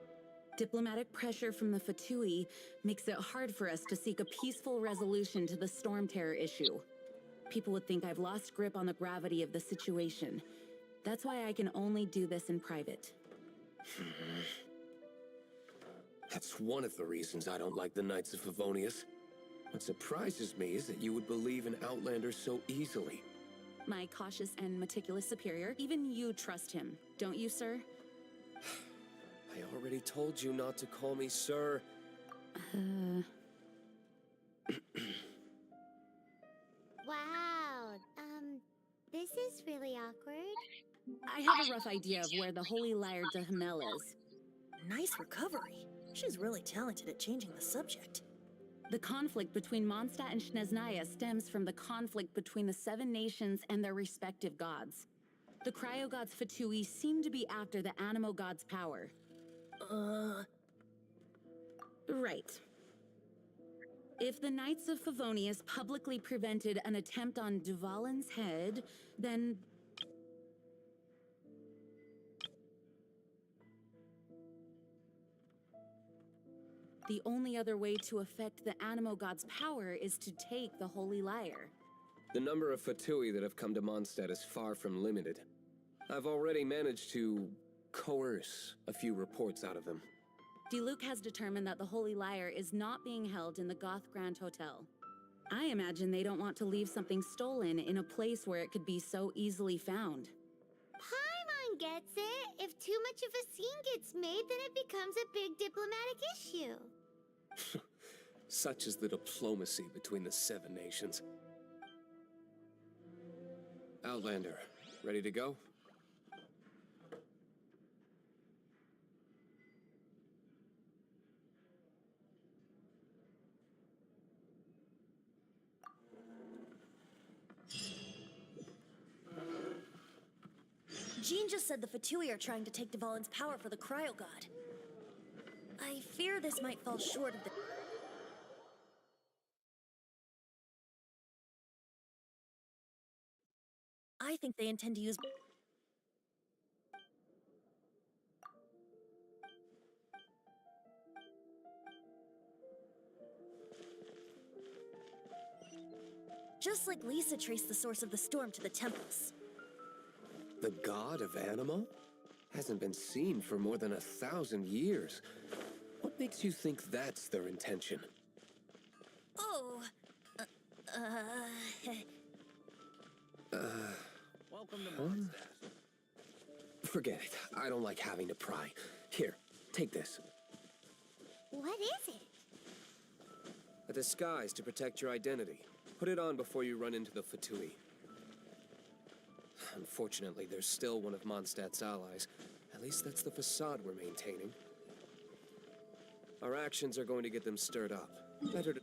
Speaker 4: Diplomatic pressure from the Fatui makes it hard for us to seek a peaceful resolution to the Storm Terror issue. People would think I've lost grip on the gravity of the situation. That's why I can only do this in private.
Speaker 3: That's one of the reasons I don't like the Knights of Favonius. What surprises me is that you would believe in Outlander so easily.
Speaker 4: My cautious and meticulous superior, even you trust him, don't you, sir?
Speaker 3: I already told you not to call me sir.
Speaker 5: Wow, this is really awkward.
Speaker 4: I have a rough idea of where the Holy Lyre de Hamel is.
Speaker 6: Nice recovery. She's really talented at changing the subject.
Speaker 4: The conflict between Mondstadt and Snezhnaya stems from the conflict between the Seven Nations and their respective gods. The Cryo-Gods Fatui seem to be after the Animo God's power. Right. If the Knights of Favonius publicly prevented an attempt on Dvalin's head, then... the only other way to affect the Animo God's power is to take the Holy Lyre.
Speaker 3: The number of Fatui that have come to Mondstadt is far from limited. I've already managed to coerce a few reports out of them.
Speaker 4: Diluc has determined that the Holy Lyre is not being held in the Goth Grand Hotel. I imagine they don't want to leave something stolen in a place where it could be so easily found.
Speaker 5: Paimon gets it. If too much of a scene gets made, then it becomes a big diplomatic issue.
Speaker 3: Such is the diplomacy between the Seven Nations. Outlander, ready to go?
Speaker 6: Jean just said the Fatui are trying to take Dvalin's power for the Cryo God. I fear this might fall short of the... I think they intend to use... just like Lisa traced the source of the storm to the temples.
Speaker 3: The god of Animo? Hasn't been seen for more than 1,000 years. What makes you think that's their intention?
Speaker 6: Oh...
Speaker 11: Welcome to Mondstadt.
Speaker 3: Forget it. I don't like having to pry. Here, take this.
Speaker 5: What is it?
Speaker 3: A disguise to protect your identity. Put it on before you run into the Fatui. Unfortunately, there's still one of Mondstadt's allies. At least that's the facade we're maintaining. Our actions are going to get them stirred up. Better to...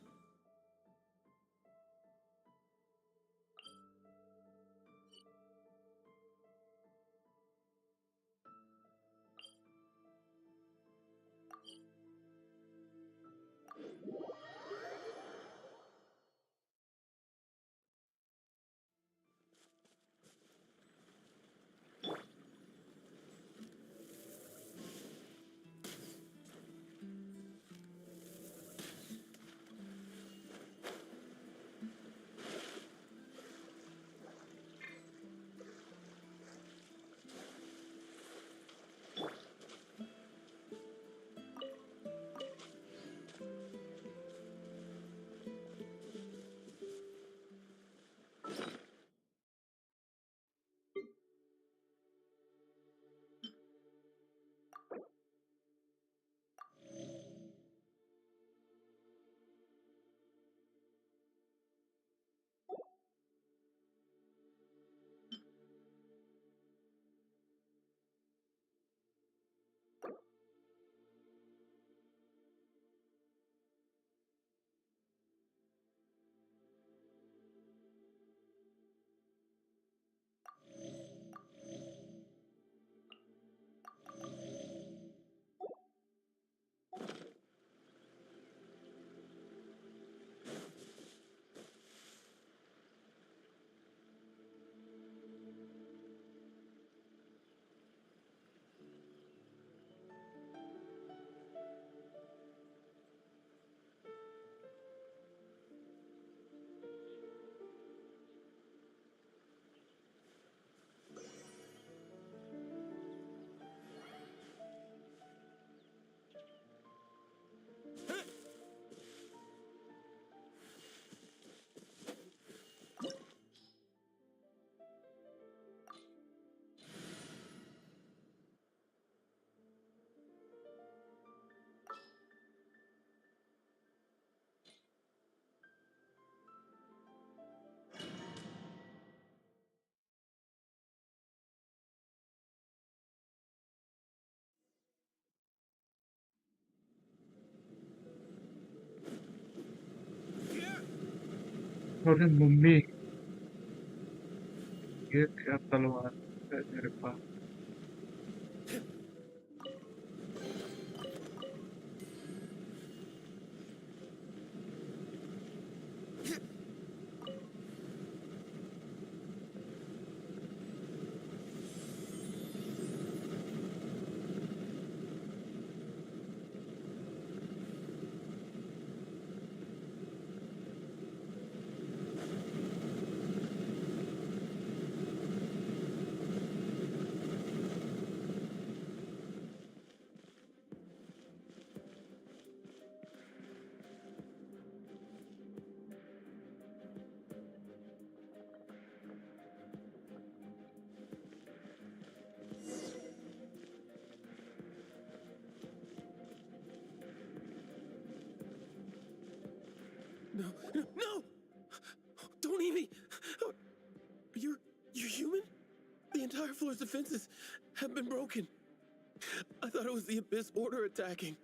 Speaker 2: अरे mummy, ये क्या तलवार है मेरे पास?
Speaker 10: No, no, no! Don't eat me! You're human? The entire floor's defenses have been broken. I thought it was the Abyss Order attacking.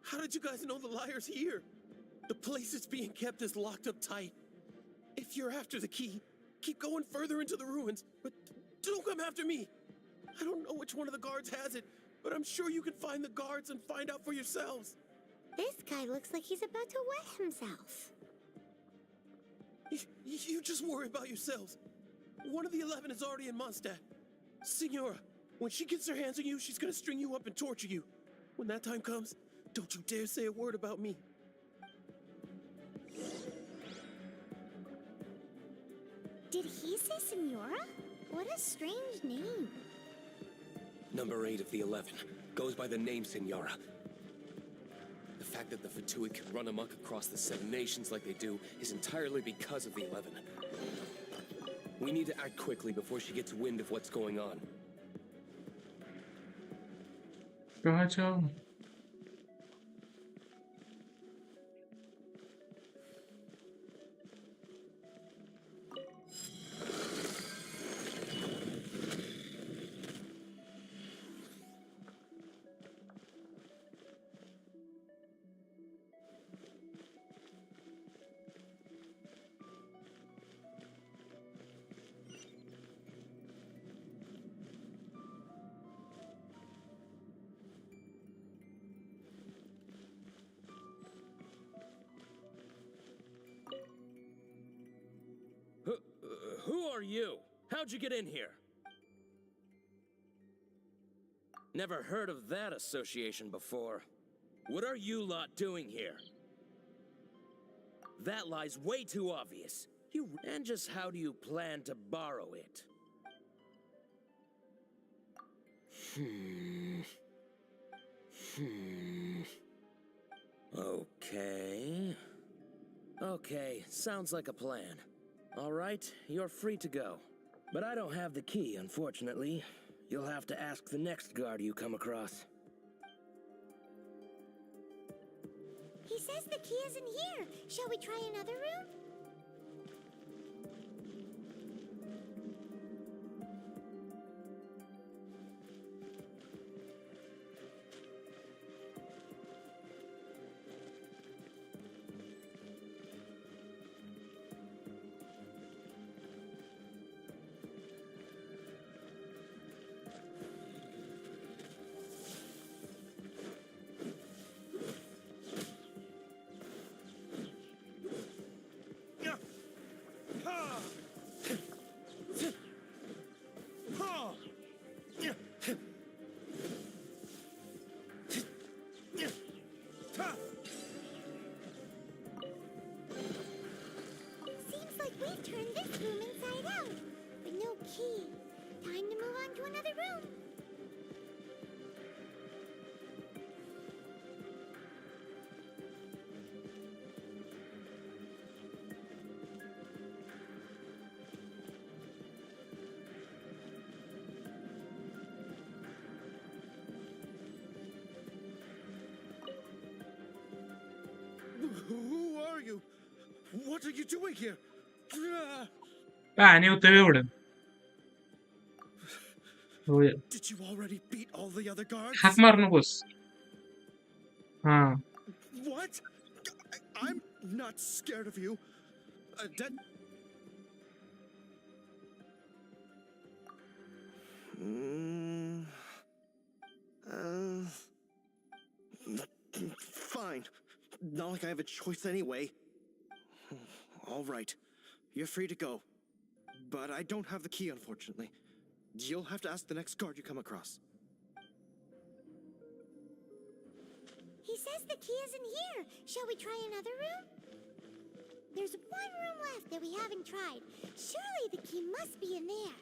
Speaker 10: How did you guys know the liar's here? The place it's being kept is locked up tight. If you're after the key, keep going further into the ruins, but don't come after me. I don't know which one of the guards has it, but I'm sure you can find the guards and find out for yourselves.
Speaker 5: This guy looks like he's about to wet himself.
Speaker 10: You just worry about yourselves. One of the 11 is already in Mondstadt. Signora, when she gets her hands on you, she's gonna string you up and torture you. When that time comes, don't you dare say a word about me.
Speaker 5: Did he say Senora? What a strange name.
Speaker 3: Number 8 of the 11 goes by the name Senora. The fact that the Fatuit can run amok across the 7 nations like they do is entirely because of the 11. We need to act quickly before she gets wind of what's going on.
Speaker 2: कहाँ जाऊँ?
Speaker 12: are you? How'd you get in here? Never heard of that association before. What are you lot doing here? That lie's way too obvious. And just how do you plan to borrow it? Okay, sounds like a plan. All right, you're free to go. But I don't have the key, unfortunately. You'll have to ask the next guard you come across.
Speaker 5: He says the key isn't here. Shall we try another room? Seems like we've turned this room inside out. But no key. Time to move on to another room.
Speaker 10: Who are you? What are you doing here?
Speaker 2: आणि होतं एवढं होय.
Speaker 10: Did you already beat all the other guards?
Speaker 2: हाक मारू नकोस. हा
Speaker 10: What? I'm not scared of you. Dead. Fine. Not like I have a choice anyway. All right. You're free to go. But I don't have the key, unfortunately. You'll have to ask the next guard you come across.
Speaker 5: He says the key isn't here. Shall we try another room? There's one room left that we haven't tried. Surely the key must be in there.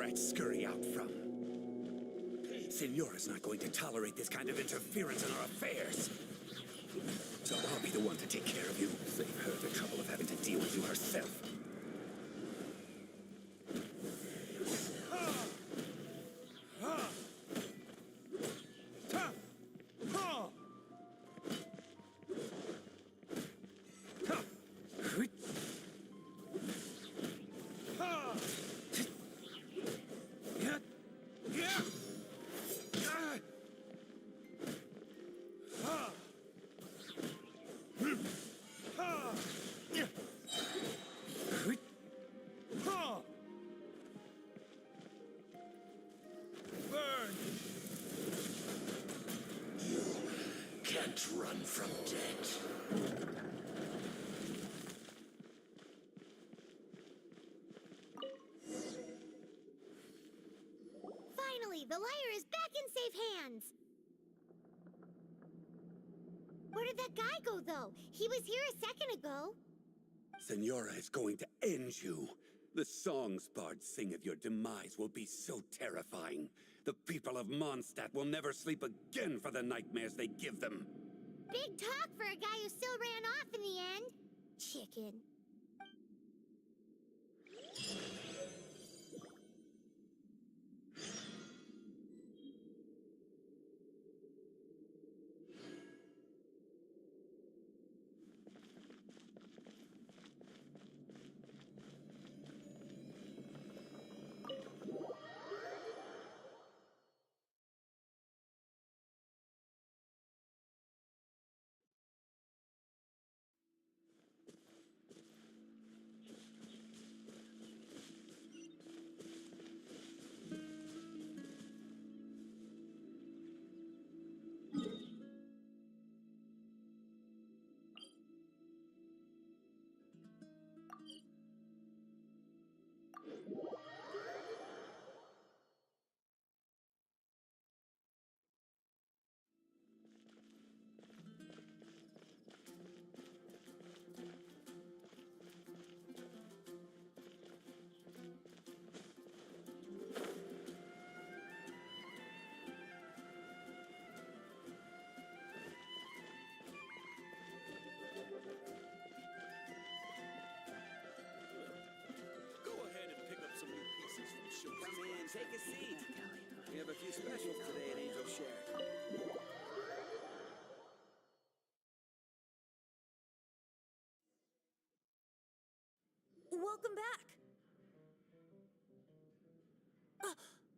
Speaker 11: I'd scurry out from. Senora's not going to tolerate this kind of interference in our affairs. So I'll be the one to take care of you. Save her the trouble of having to deal with you herself. Can't run from death.
Speaker 5: Finally, the lyre is back in safe hands. Where did that guy go, though? He was here a second ago.
Speaker 11: Senora is going to end you. The songs bards sing of your demise will be so terrifying. The people of Mondstadt will never sleep again for the nightmares they give them.
Speaker 5: Big talk for a guy who still ran off in the end. Chicken.
Speaker 11: Come in, take a seat. We have a few specials today at Angel Share.
Speaker 6: Welcome back.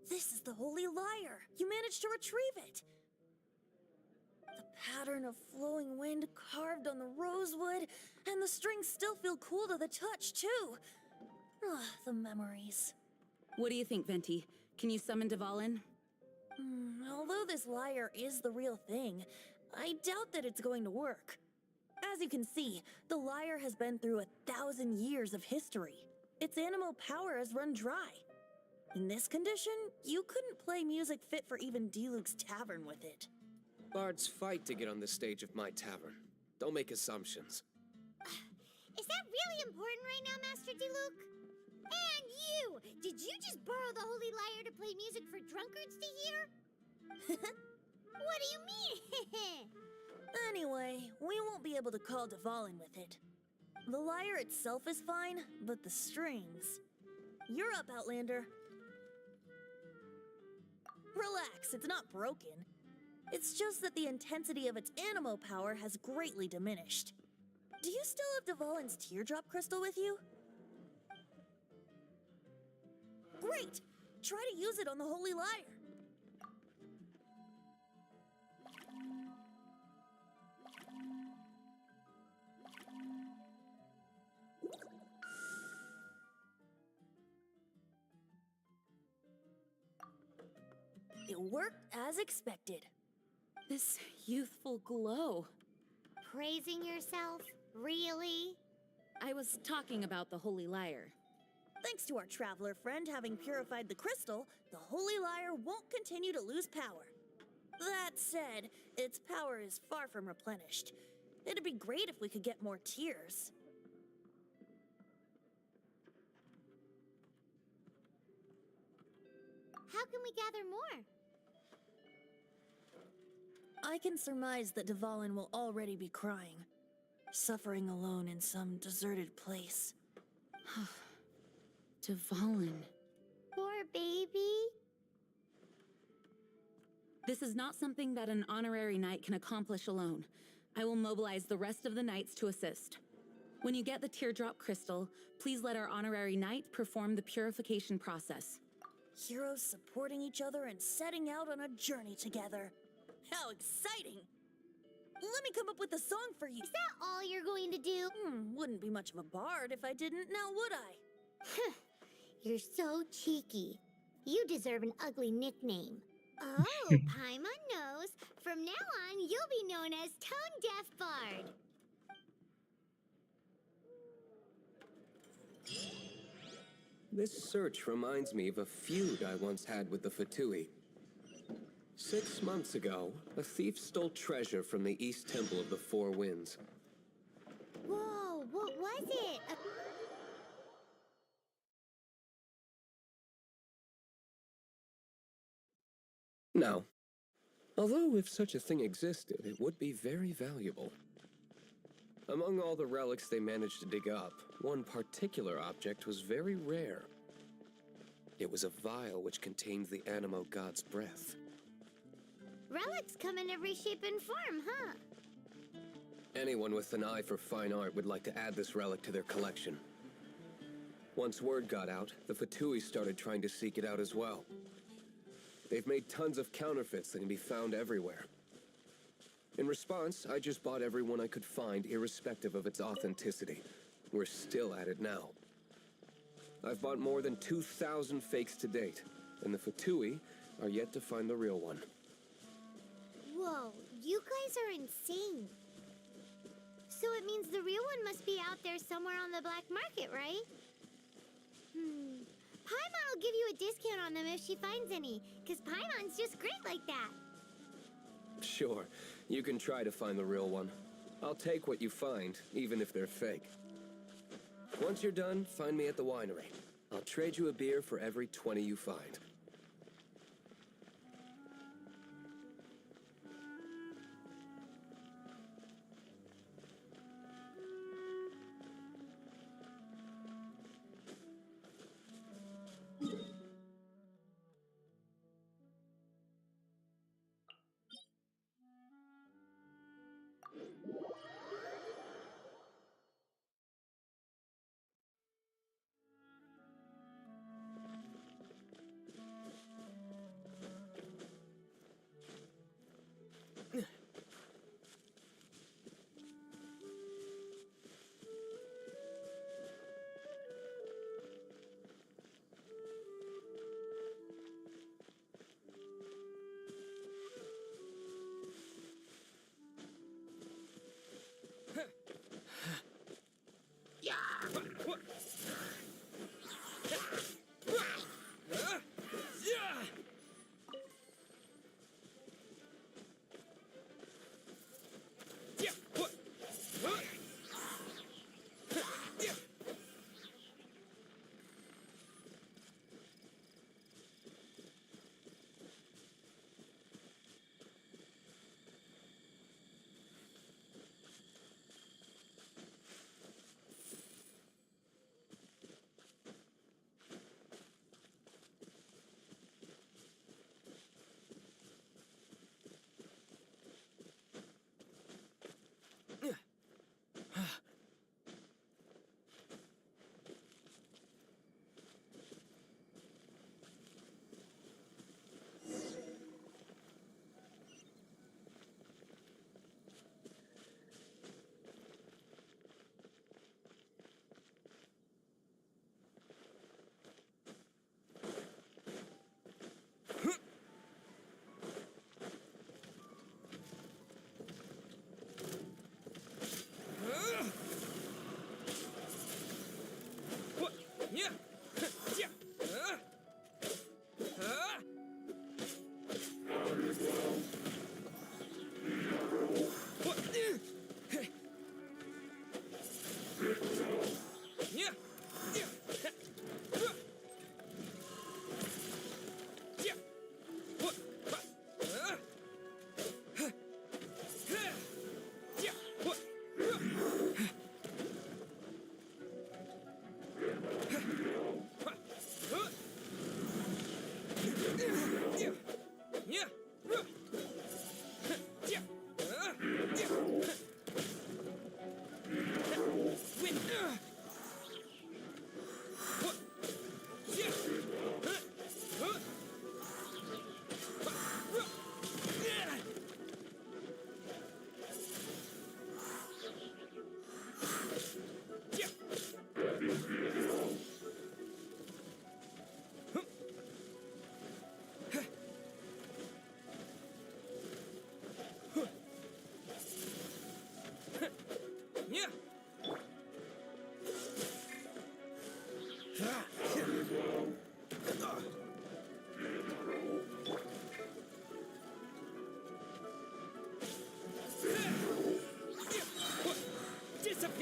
Speaker 6: This is the Holy Lyre. You managed to retrieve it. The pattern of flowing wind carved on the rosewood, and the strings still feel cool to the touch, too. The memories.
Speaker 4: What do you think, Venti? Can you summon Dvalin?
Speaker 6: Although this lyre is the real thing, I doubt that it's going to work. As you can see, the lyre has been through 1,000 years of history. Its animal power has run dry. In this condition, you couldn't play music fit for even Diluc's tavern with it.
Speaker 3: Bards fight to get on the stage of my tavern. Don't make assumptions.
Speaker 5: Is that really important right now, Master Diluc? And you! Did you just borrow the Holy Lyre to play music for drunkards to hear? What do you mean?
Speaker 6: Anyway, we won't be able to call Dvalin with it. The lyre itself is fine, but the strings... You're up, Outlander. Relax, it's not broken. It's just that the intensity of its animo power has greatly diminished. Do you still have Dvalin's teardrop crystal with you? Great! Try to use it on the Holy Lyre. It worked as expected.
Speaker 4: This youthful glow.
Speaker 5: Praising yourself? Really?
Speaker 4: I was talking about the Holy Lyre.
Speaker 6: Thanks to our traveler friend having purified the crystal, the Holy Lyre won't continue to lose power. That said, its power is far from replenished. It'd be great if we could get more tears.
Speaker 5: How can we gather more?
Speaker 6: I can surmise that Dvalin will already be crying, suffering alone in some deserted place.
Speaker 4: Dvalin.
Speaker 5: Poor baby.
Speaker 4: This is not something that an honorary knight can accomplish alone. I will mobilize the rest of the knights to assist. When you get the teardrop crystal, please let our honorary knight perform the purification process.
Speaker 6: Heroes supporting each other and setting out on a journey together. How exciting! Let me come up with a song for you.
Speaker 5: Is that all you're going to do?
Speaker 6: Wouldn't be much of a bard if I didn't, now would I?
Speaker 5: You're so cheeky. You deserve an ugly nickname. Oh, Paimon knows. From now on, you'll be known as Tone Deaf Bard.
Speaker 3: This search reminds me of a feud I once had with the Fatui. 6 months ago, a thief stole treasure from the East Temple of the Four Winds.
Speaker 5: Whoa, what was it?
Speaker 3: Now, although if such a thing existed, it would be very valuable. Among all the relics they managed to dig up, one particular object was very rare. It was a vial which contained the Animo god's breath.
Speaker 5: Relics come in every shape and form, huh?
Speaker 3: Anyone with an eye for fine art would like to add this relic to their collection. Once word got out, the Fatui started trying to seek it out as well. They've made tons of counterfeits that can be found everywhere. In response, I just bought every one I could find, irrespective of its authenticity. We're still at it now. I've bought more than 2,000 fakes to date, and the Fatui are yet to find the real one.
Speaker 5: Whoa, you guys are insane. So it means the real one must be out there somewhere on the black market, right? Paimon will give you a discount on them if she finds any, because Paimon's just great like that.
Speaker 3: Sure, you can try to find the real one. I'll take what you find, even if they're fake. Once you're done, find me at the winery. I'll trade you a beer for every 20 you find.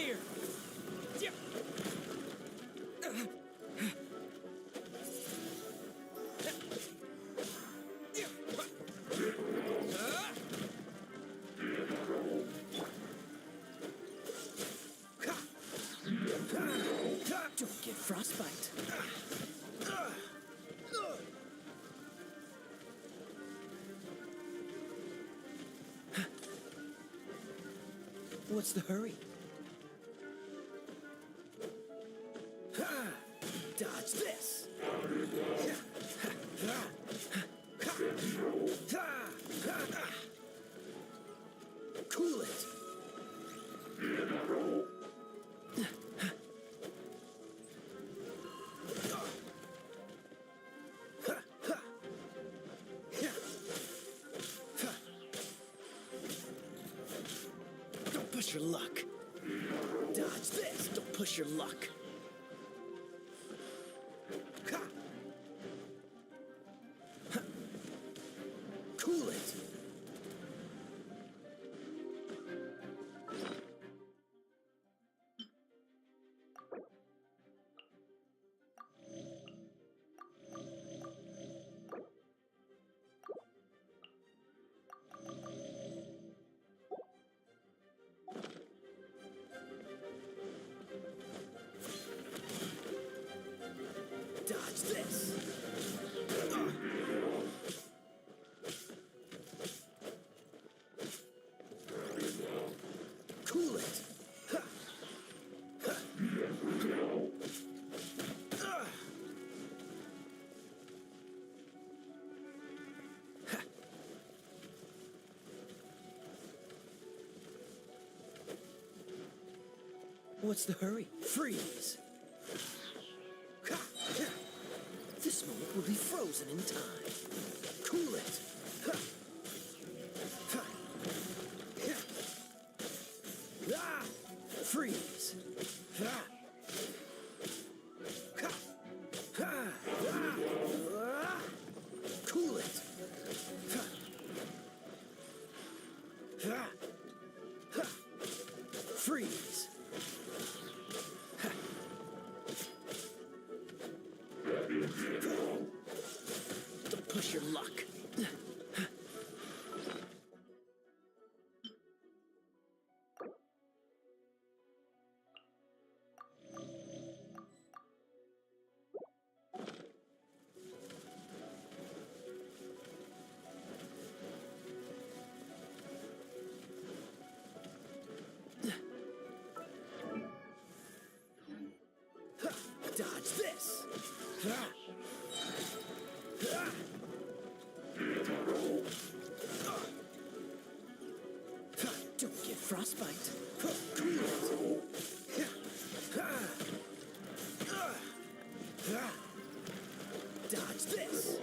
Speaker 12: here! Yeah. Don't get frostbite. What's the hurry? Dodge this! Cool it! Don't push your luck. Dodge this. Don't push your luck. Cool it. Dodge this. Cool it. What's the hurry? Freeze! This moment will be frozen in time. Cool it! Freeze! Cool it! Freeze! Don't push your luck. Dodge this. Don't get frostbite. Cool it. Dodge this.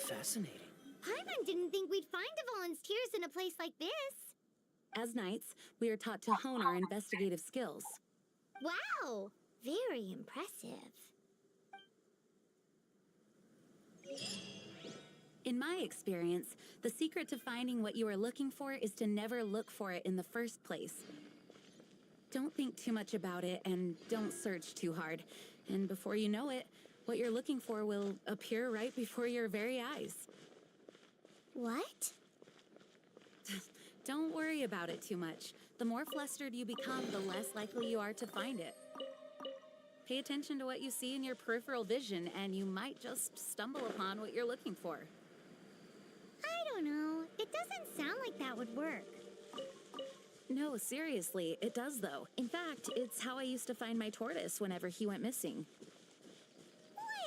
Speaker 12: Fascinating.
Speaker 5: Paimon didn't think we'd find the volunteers in a place like this.
Speaker 4: As knights, we are taught to hone our investigative skills.
Speaker 5: Wow, very impressive.
Speaker 4: In my experience, the secret to finding what you are looking for is to never look for it in the first place. Don't think too much about it and don't search too hard. And before you know it, what you're looking for will appear right before your very eyes.
Speaker 5: What?
Speaker 4: Don't worry about it too much. The more flustered you become, the less likely you are to find it. Pay attention to what you see in your peripheral vision, and you might just stumble upon what you're looking for.
Speaker 5: I don't know. It doesn't sound like that would work.
Speaker 4: No, seriously, it does though. In fact, it's how I used to find my tortoise whenever he went missing.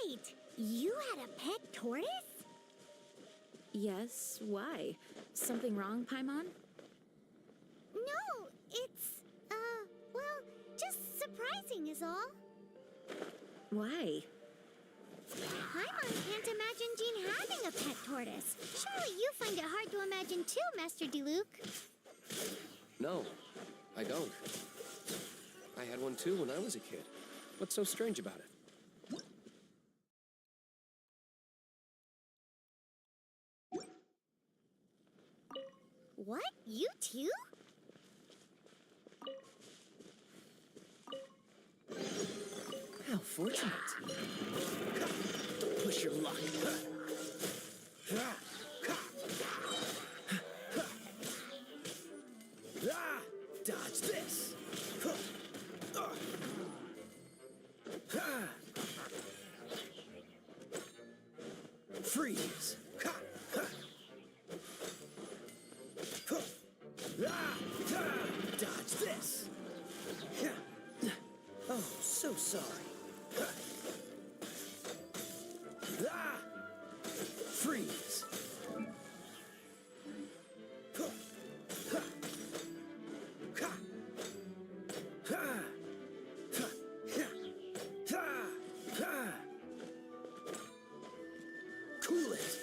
Speaker 5: Wait, you had a pet tortoise?
Speaker 4: Yes, why? Something wrong, Paimon?
Speaker 5: No, it's, well, just surprising is all.
Speaker 4: Why?
Speaker 5: Paimon can't imagine Jean having a pet tortoise. Surely you find it hard to imagine too, Master Diluc.
Speaker 3: No, I don't. I had one too when I was a kid. What's so strange about it?
Speaker 5: You too?
Speaker 12: How fortunate. Don't push your luck. Dodge this. Freeze. Dodge this. Oh, so sorry. Freeze. Cool it.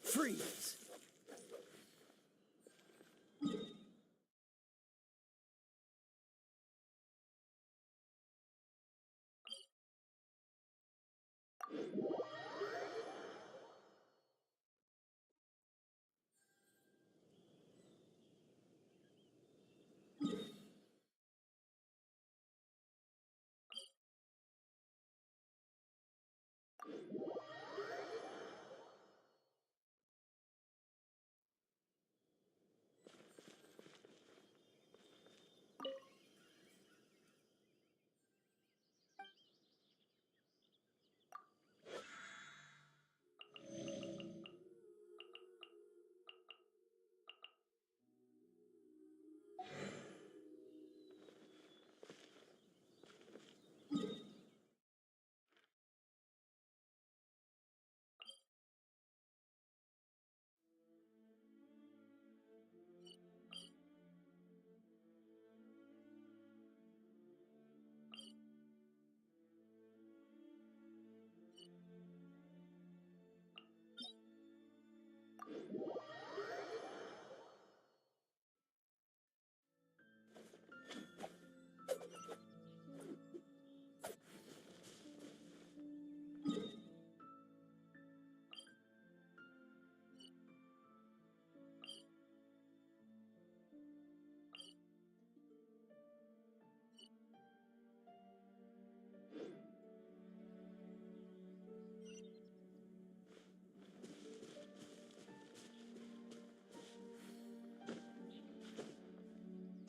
Speaker 12: Freeze.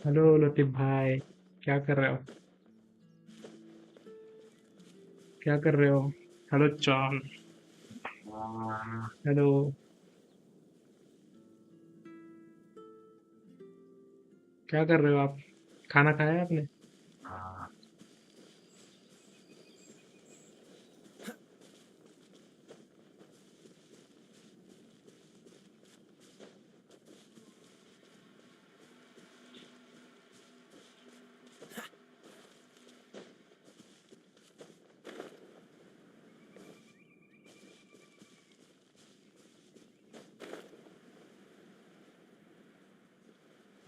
Speaker 2: Hello Latif भाई, क्या कर रहे हो? क्या कर रहे हो? Hello chawl. Hello. क्या कर रहे हो आप? खाना खाया आपने?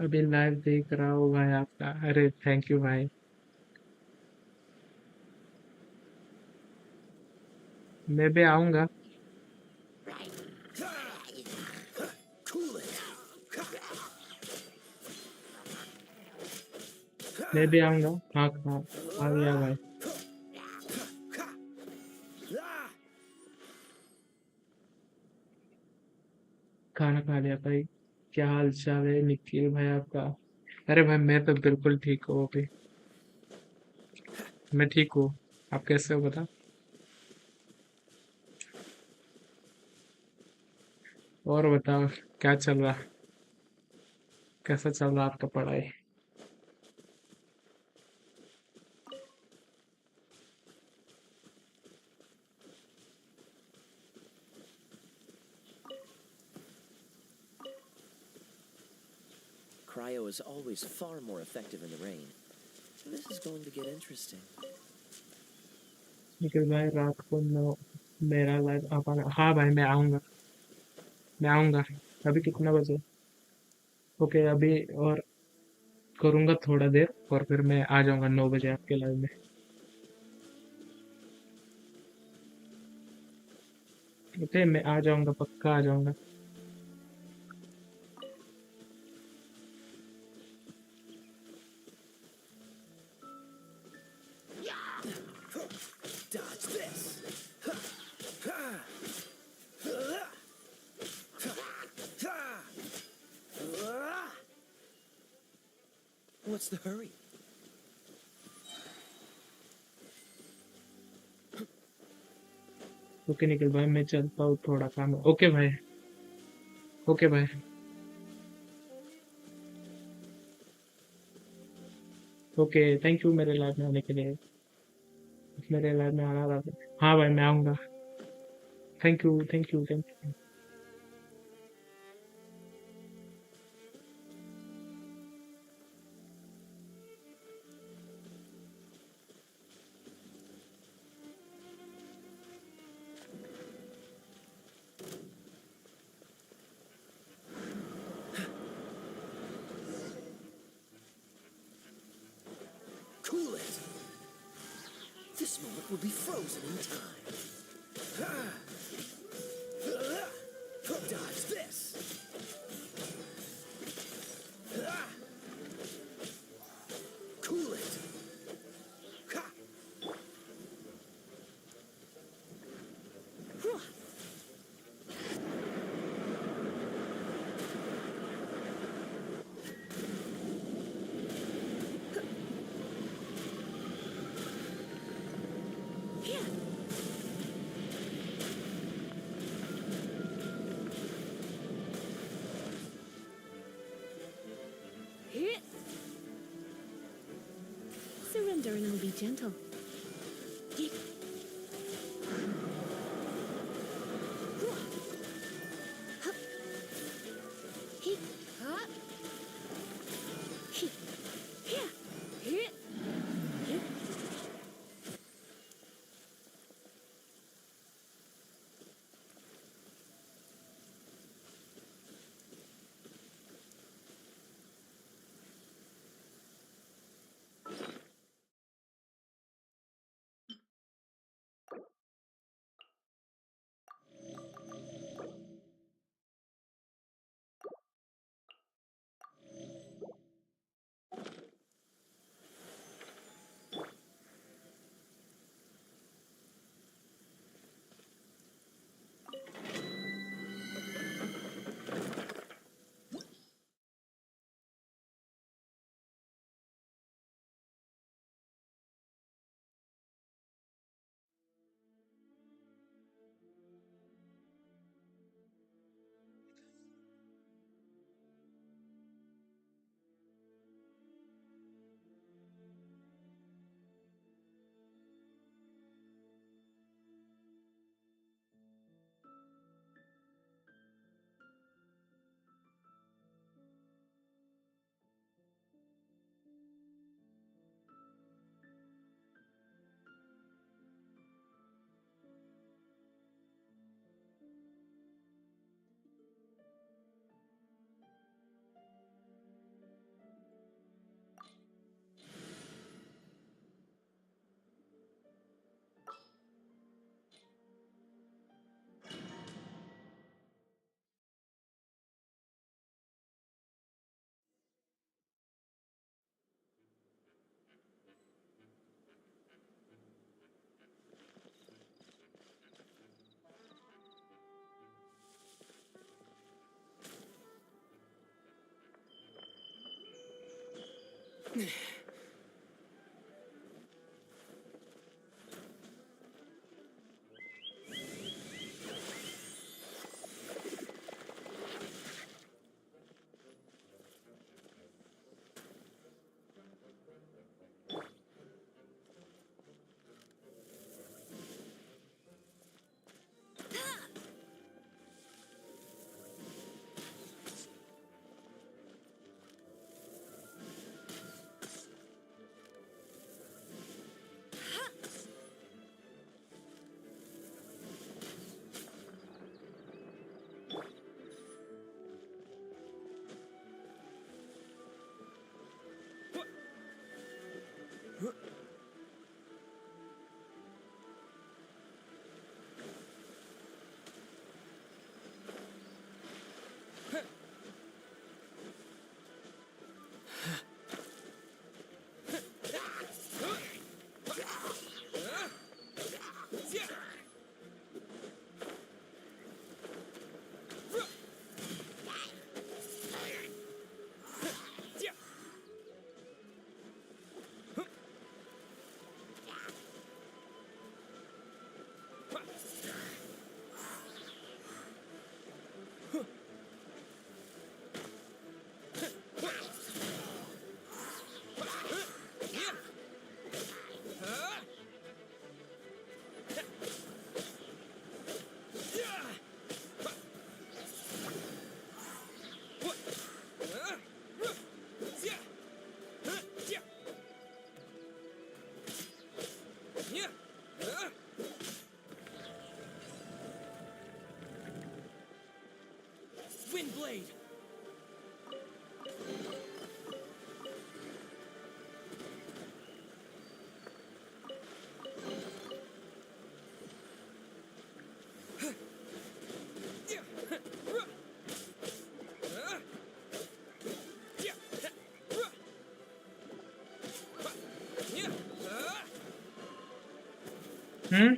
Speaker 2: अभी लाइव देख रहा हूँ भाई आपका। अरे थैंक यू भाई। मैं भी आऊँगा। मैं भी आऊँगा। हाँ हाँ आ गया भाई। खाना खा लिया भाई। क्या हाल चाल है निखिल भाई आपका? अरे भाई मैं तो बिल्कुल ठीक हूँ अभी। मैं ठीक हूँ। आप कैसे हो बता? और बताओ क्या चल रहा? कैसा चल रहा आपका पढ़ाई?
Speaker 13: Cryo is always far more effective in the rain. This is going to get interesting.
Speaker 2: Nikhil भाई रात को मेरा लाइव आप आना। हाँ भाई मैं आऊँगा। मैं आऊँगा। अभी कितना बजे? ओके अभी और करूँगा थोड़ा देर और फिर मैं आ जाऊँगा 9 बजे आपके लाइव में। ओके मैं आ जाऊँगा पक्का आ जाऊँगा।
Speaker 12: Dodge this.
Speaker 13: What's the hurry?
Speaker 2: Okay Nikhil भाई मैं चलता हूँ थोड़ा काम है। ओके भाई। ओके भाई। ओके थैंक यू मेरे लाइव में आने के लिए। मेरे लाइव में आना था। हाँ भाई मैं आऊँगा। Thank you thank you thank you.
Speaker 12: Cool it. This moment will be frozen in time. Dodge this. Cool it.
Speaker 1: Surrender and I'll be gentle.
Speaker 12: Windblade!
Speaker 2: Hmm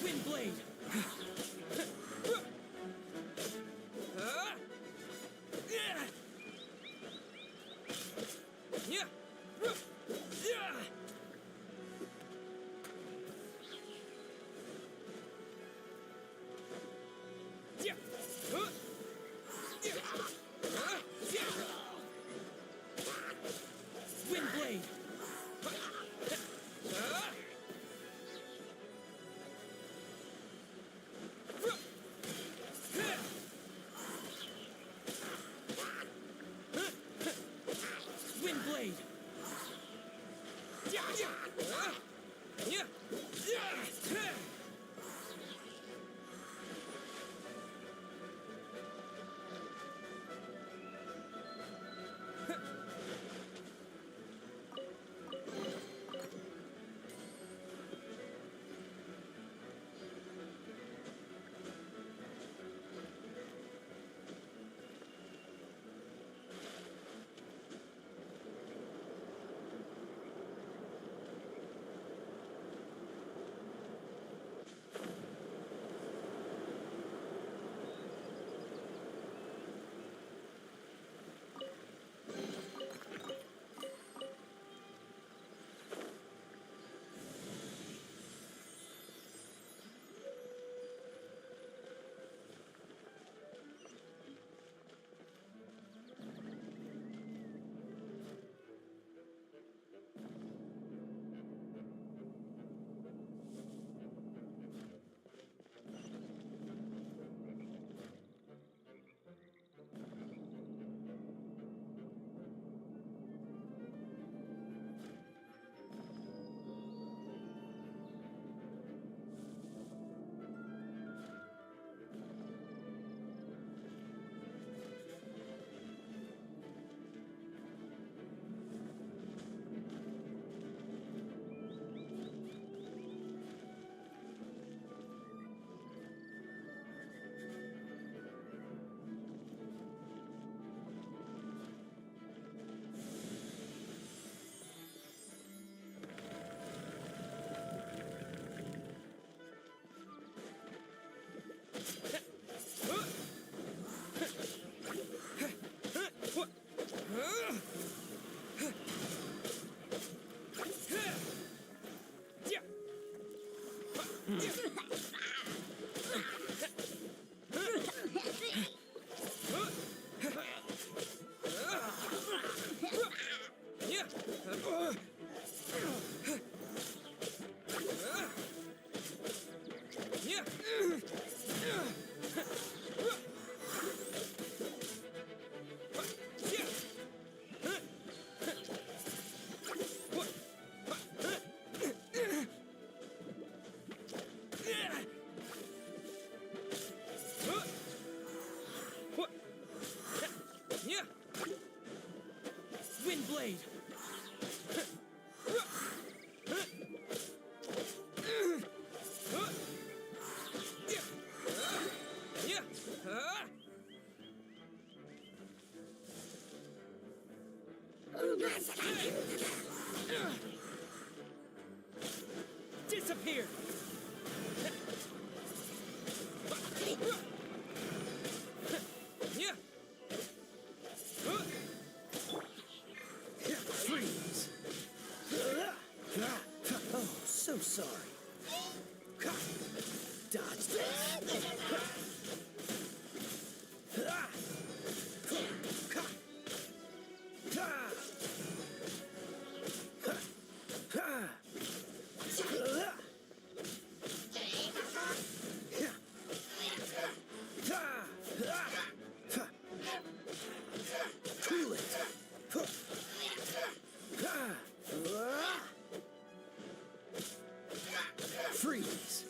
Speaker 12: Windblade! Windblade! Disappear! Freeze! Oh, so sorry. Dodge this. Cool it. Freeze.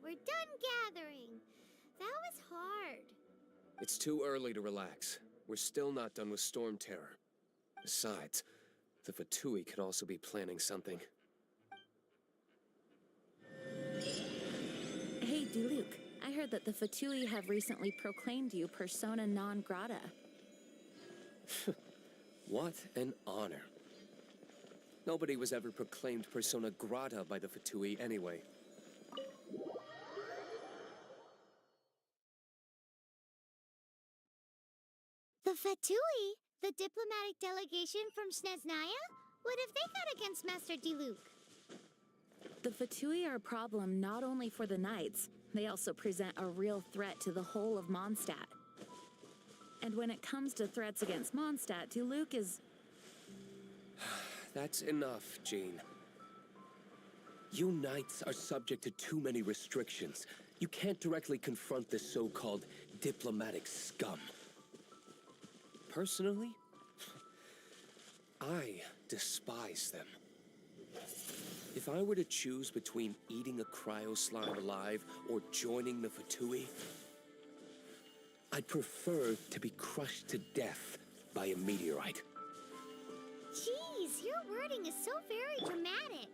Speaker 5: We're done gathering. That was hard.
Speaker 3: It's too early to relax. We're still not done with Storm Terror. Besides, the Fatui could also be planning something.
Speaker 4: Hey, Diluc, I heard that the Fatui have recently proclaimed you persona non grata.
Speaker 3: What an honor. Nobody was ever proclaimed persona grata by the Fatui anyway.
Speaker 5: The Fatui, the diplomatic delegation from Sneznaya? What have they got against Master Diluc?
Speaker 4: The Fatui are a problem not only for the Knights, they also present a real threat to the whole of Mondstadt. And when it comes to threats against Mondstadt, Diluc is...
Speaker 3: That's enough, Jean. You Knights are subject to too many restrictions. You can't directly confront this so-called diplomatic scum. Personally, I despise them. If I were to choose between eating a cryo-slime alive or joining the Fatui, I'd prefer to be crushed to death by a meteorite.
Speaker 5: Jeez, your wording is so very dramatic.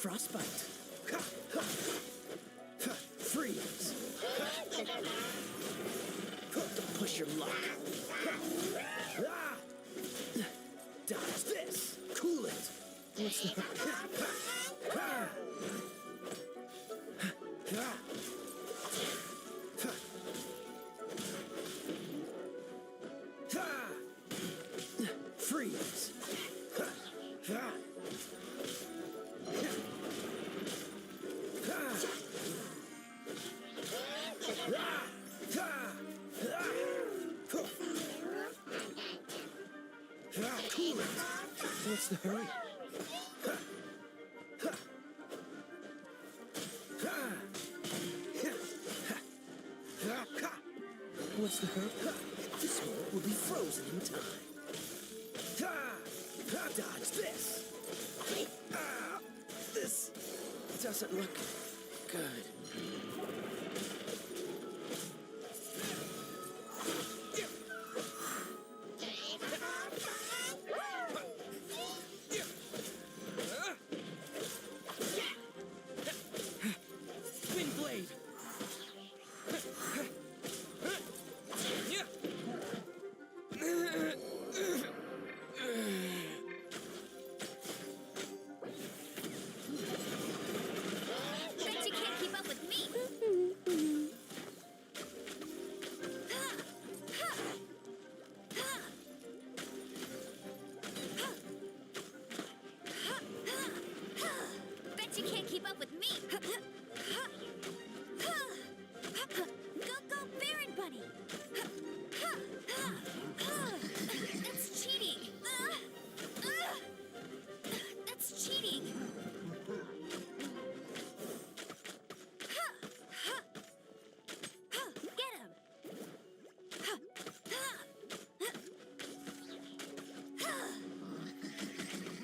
Speaker 12: frostbite. Freeze. Don't push your luck. Dodge this. Cool it. What's the... Freeze. Cool it. What's the hurry? What's the hurry? This one will be frozen in time. Dodge this. This doesn't look good. Wind blade.
Speaker 5: Bet you can't keep up with me. Bet you can't keep up with me. Go, Baron Bunny. That's cheating. That's cheating. Get him.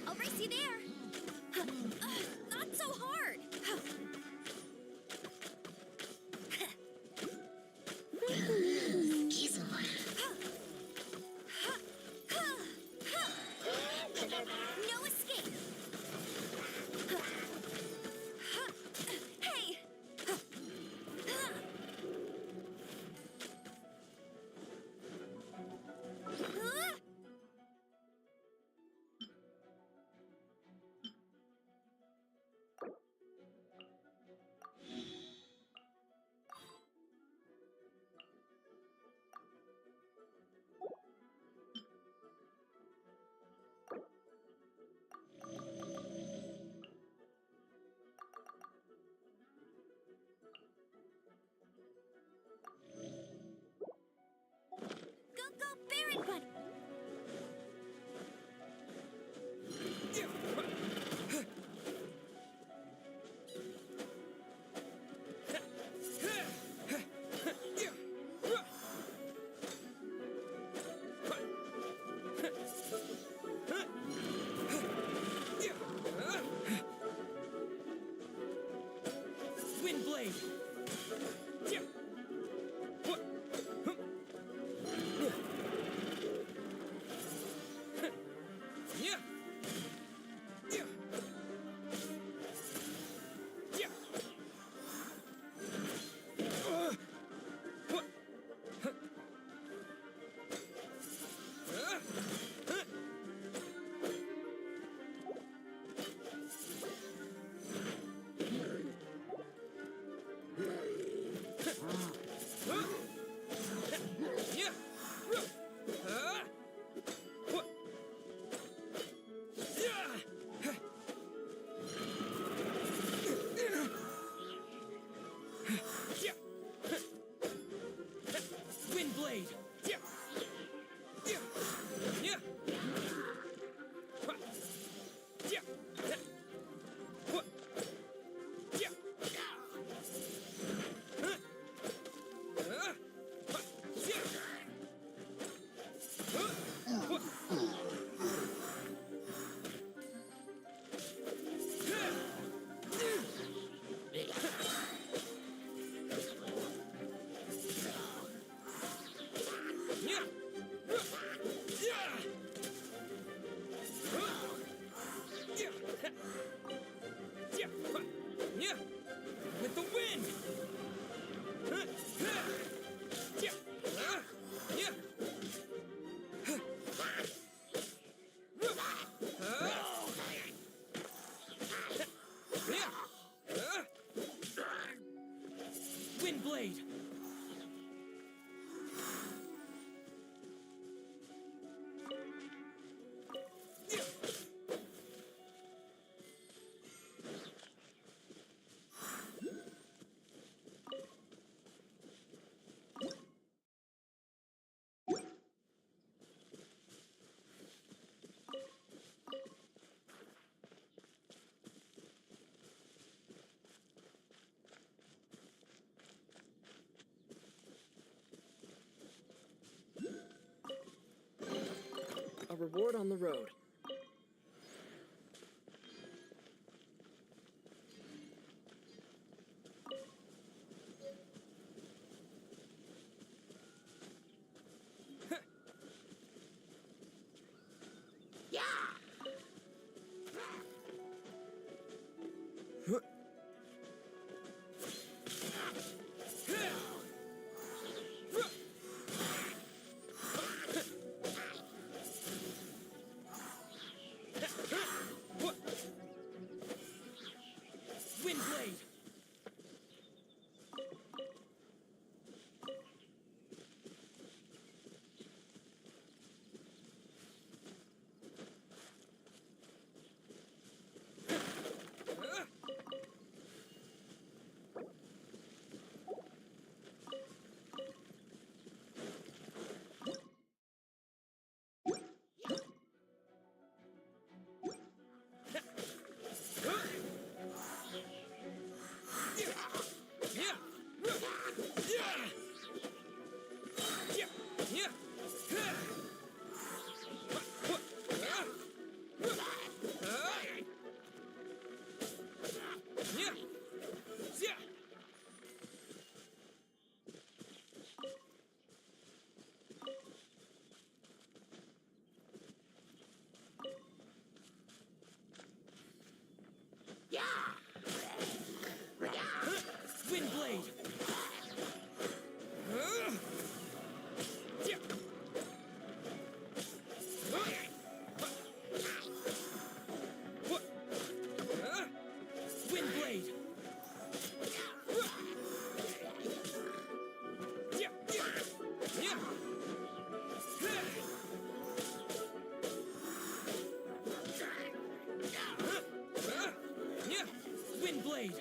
Speaker 5: I'll race you there. Not so hard. No escape. Hey. Go, Baron Bunny.
Speaker 12: Wind blade.
Speaker 13: reward on the road.
Speaker 12: Windblade! Windblade! Windblade! Windblade!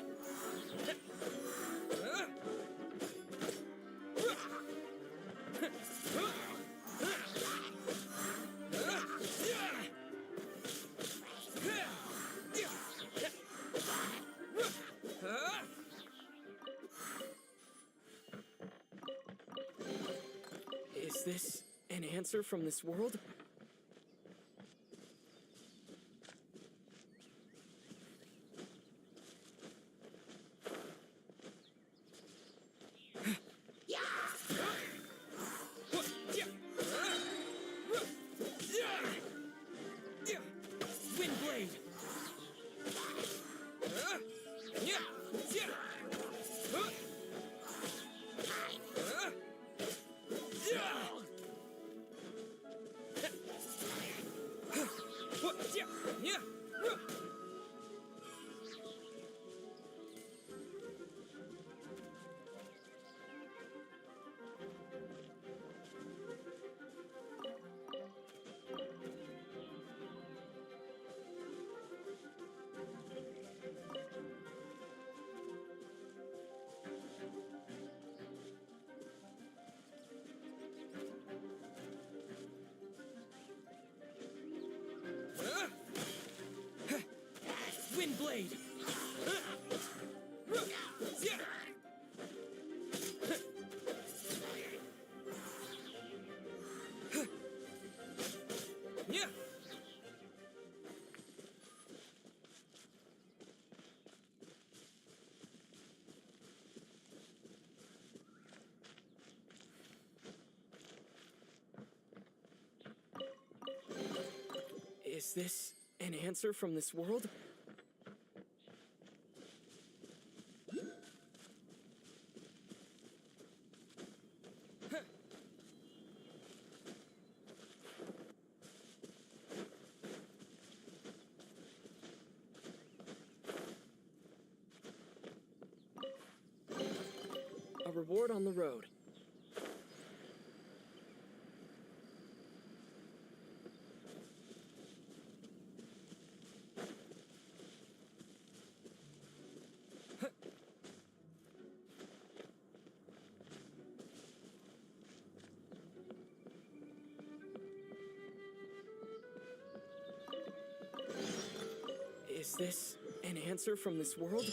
Speaker 13: Is this an answer from this world?
Speaker 12: Windblade! Windblade!
Speaker 13: Is this an answer from this world? A reward on the road. Is this an answer from this world?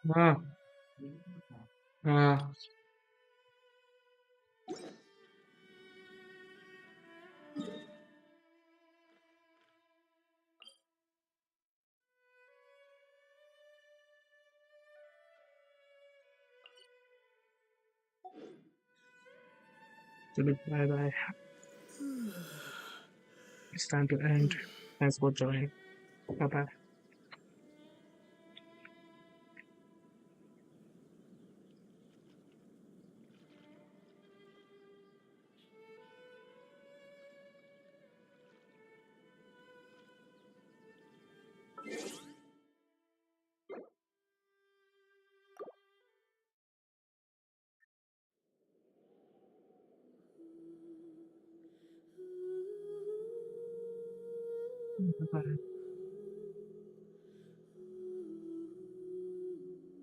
Speaker 2: हाँ हाँ चलो bye bye. It's time to end. Thanks for joining. Bye bye. Bye bye.